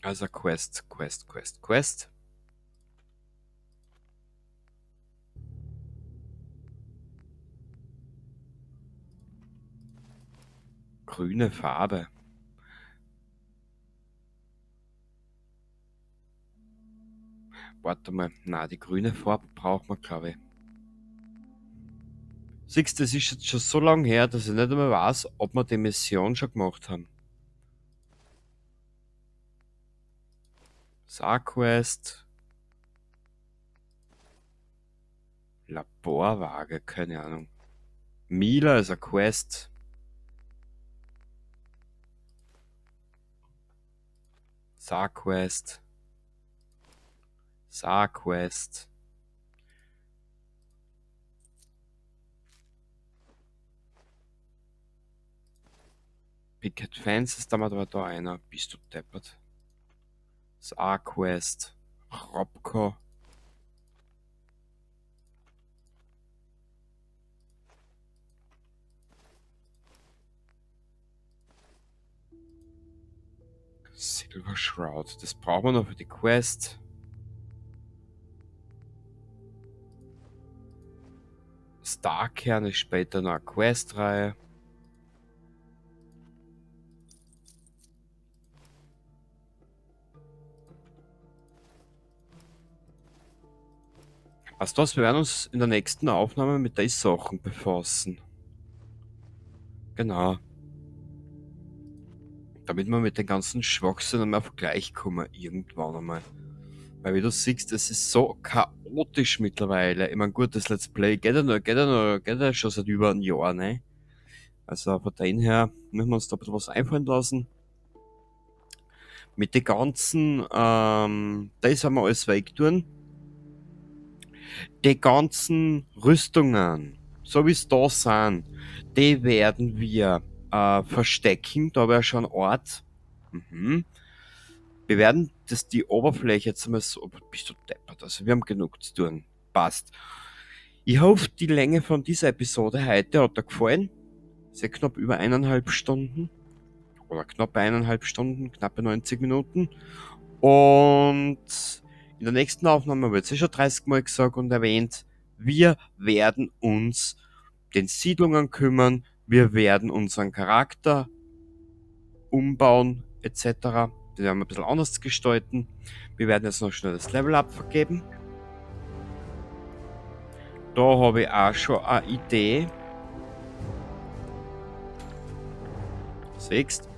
Also Quest. Grüne Farbe. Warte mal, na, die grüne Farbe braucht man, glaube ich. Siehst du, das ist jetzt schon so lange her, dass ich nicht einmal weiß, ob wir die Mission schon gemacht haben. Sarquest. Laborwaage, keine Ahnung. Mila ist eine Quest. Sarquest. Picket Fences, da war da einer. Bist du deppert? Das A-Quest. Robco. Silver Shroud. Das brauchen wir noch für die Quest. Starkern ist später noch eine Questreihe. Also das, wir werden uns in der nächsten Aufnahme mit den Sachen befassen. Genau. Damit wir mit den ganzen Schwachsinn einmal auf gleich kommen, irgendwann einmal. Weil wie du siehst, es ist so chaotisch mittlerweile. Ich meine, gut, das Let's Play geht ja schon seit über einem Jahr, ne? Also von dahin her müssen wir uns da ein bisschen was einfallen lassen. Mit den ganzen, das haben wir alles wegtun. Die ganzen Rüstungen, so wie es da sind, die werden wir verstecken. Da wäre schon ein Ort. Wir werden die Oberfläche jetzt einmal so... Bist du deppert? Also wir haben genug zu tun. Passt. Ich hoffe, die Länge von dieser Episode heute hat dir gefallen. Sehr knapp über 1,5 Stunden. Oder knappe 1,5 Stunden, knappe 90 Minuten. Und in der nächsten Aufnahme wird es schon 30 Mal gesagt und erwähnt, wir werden uns den Siedlungen kümmern, wir werden unseren Charakter umbauen, etc. Den werden wir ein bisschen anders gestalten. Wir werden jetzt noch schnell das Level-Up vergeben. Da habe ich auch schon eine Idee. Siehst.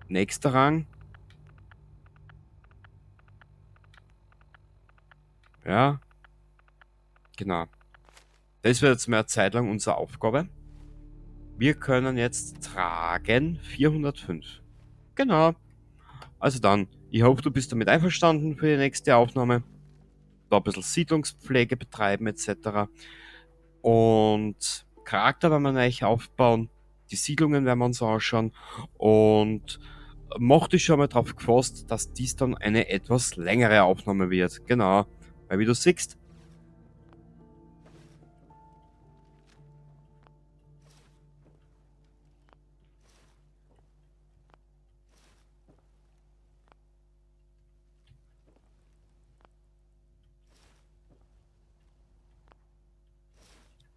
Nächster Rang. Ja. Genau. Das wird jetzt mehr Zeit lang unsere Aufgabe. Wir können jetzt tragen 405. Genau. Also dann, ich hoffe, du bist damit einverstanden für die nächste Aufnahme. Da ein bisschen Siedlungspflege betreiben etc. Und Charakter werden wir neu aufbauen. Die Siedlungen werden wir uns anschauen. Und mach dich schon mal drauf gefasst, dass dies dann eine etwas längere Aufnahme wird. Genau. Weil wie du siehst,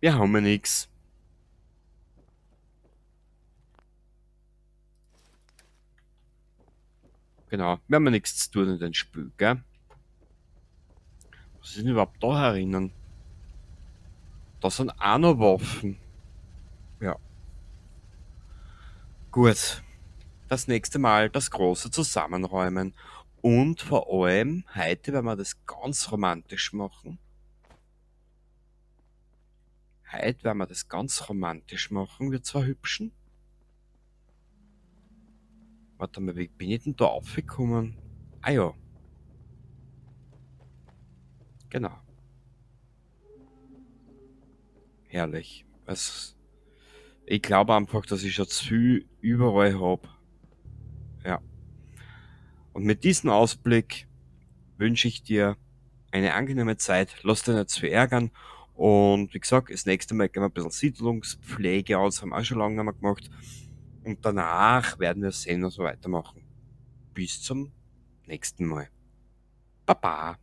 wir haben ja nichts. Genau, wir haben ja nichts zu tun in den Spiel, gell? Was ist denn überhaupt da herinnen? Da sind auch noch Waffen. Ja. Gut. Das nächste Mal das große Zusammenräumen. Und vor allem, heute werden wir das ganz romantisch machen. Heute werden wir das ganz romantisch machen, wir zwei Hübschen. Warte mal, wie bin ich denn da aufgekommen? Ah ja. Genau. Herrlich. Ich glaube einfach, dass ich schon zu viel überall habe. Ja. Und mit diesem Ausblick wünsche ich dir eine angenehme Zeit. Lass dich nicht zu viel ärgern. Und wie gesagt, das nächste Mal gehen wir ein bisschen Siedlungspflege aus, haben wir auch schon lange nicht mehr gemacht. Und danach werden wir sehen, was wir weitermachen. Bis zum nächsten Mal. Baba.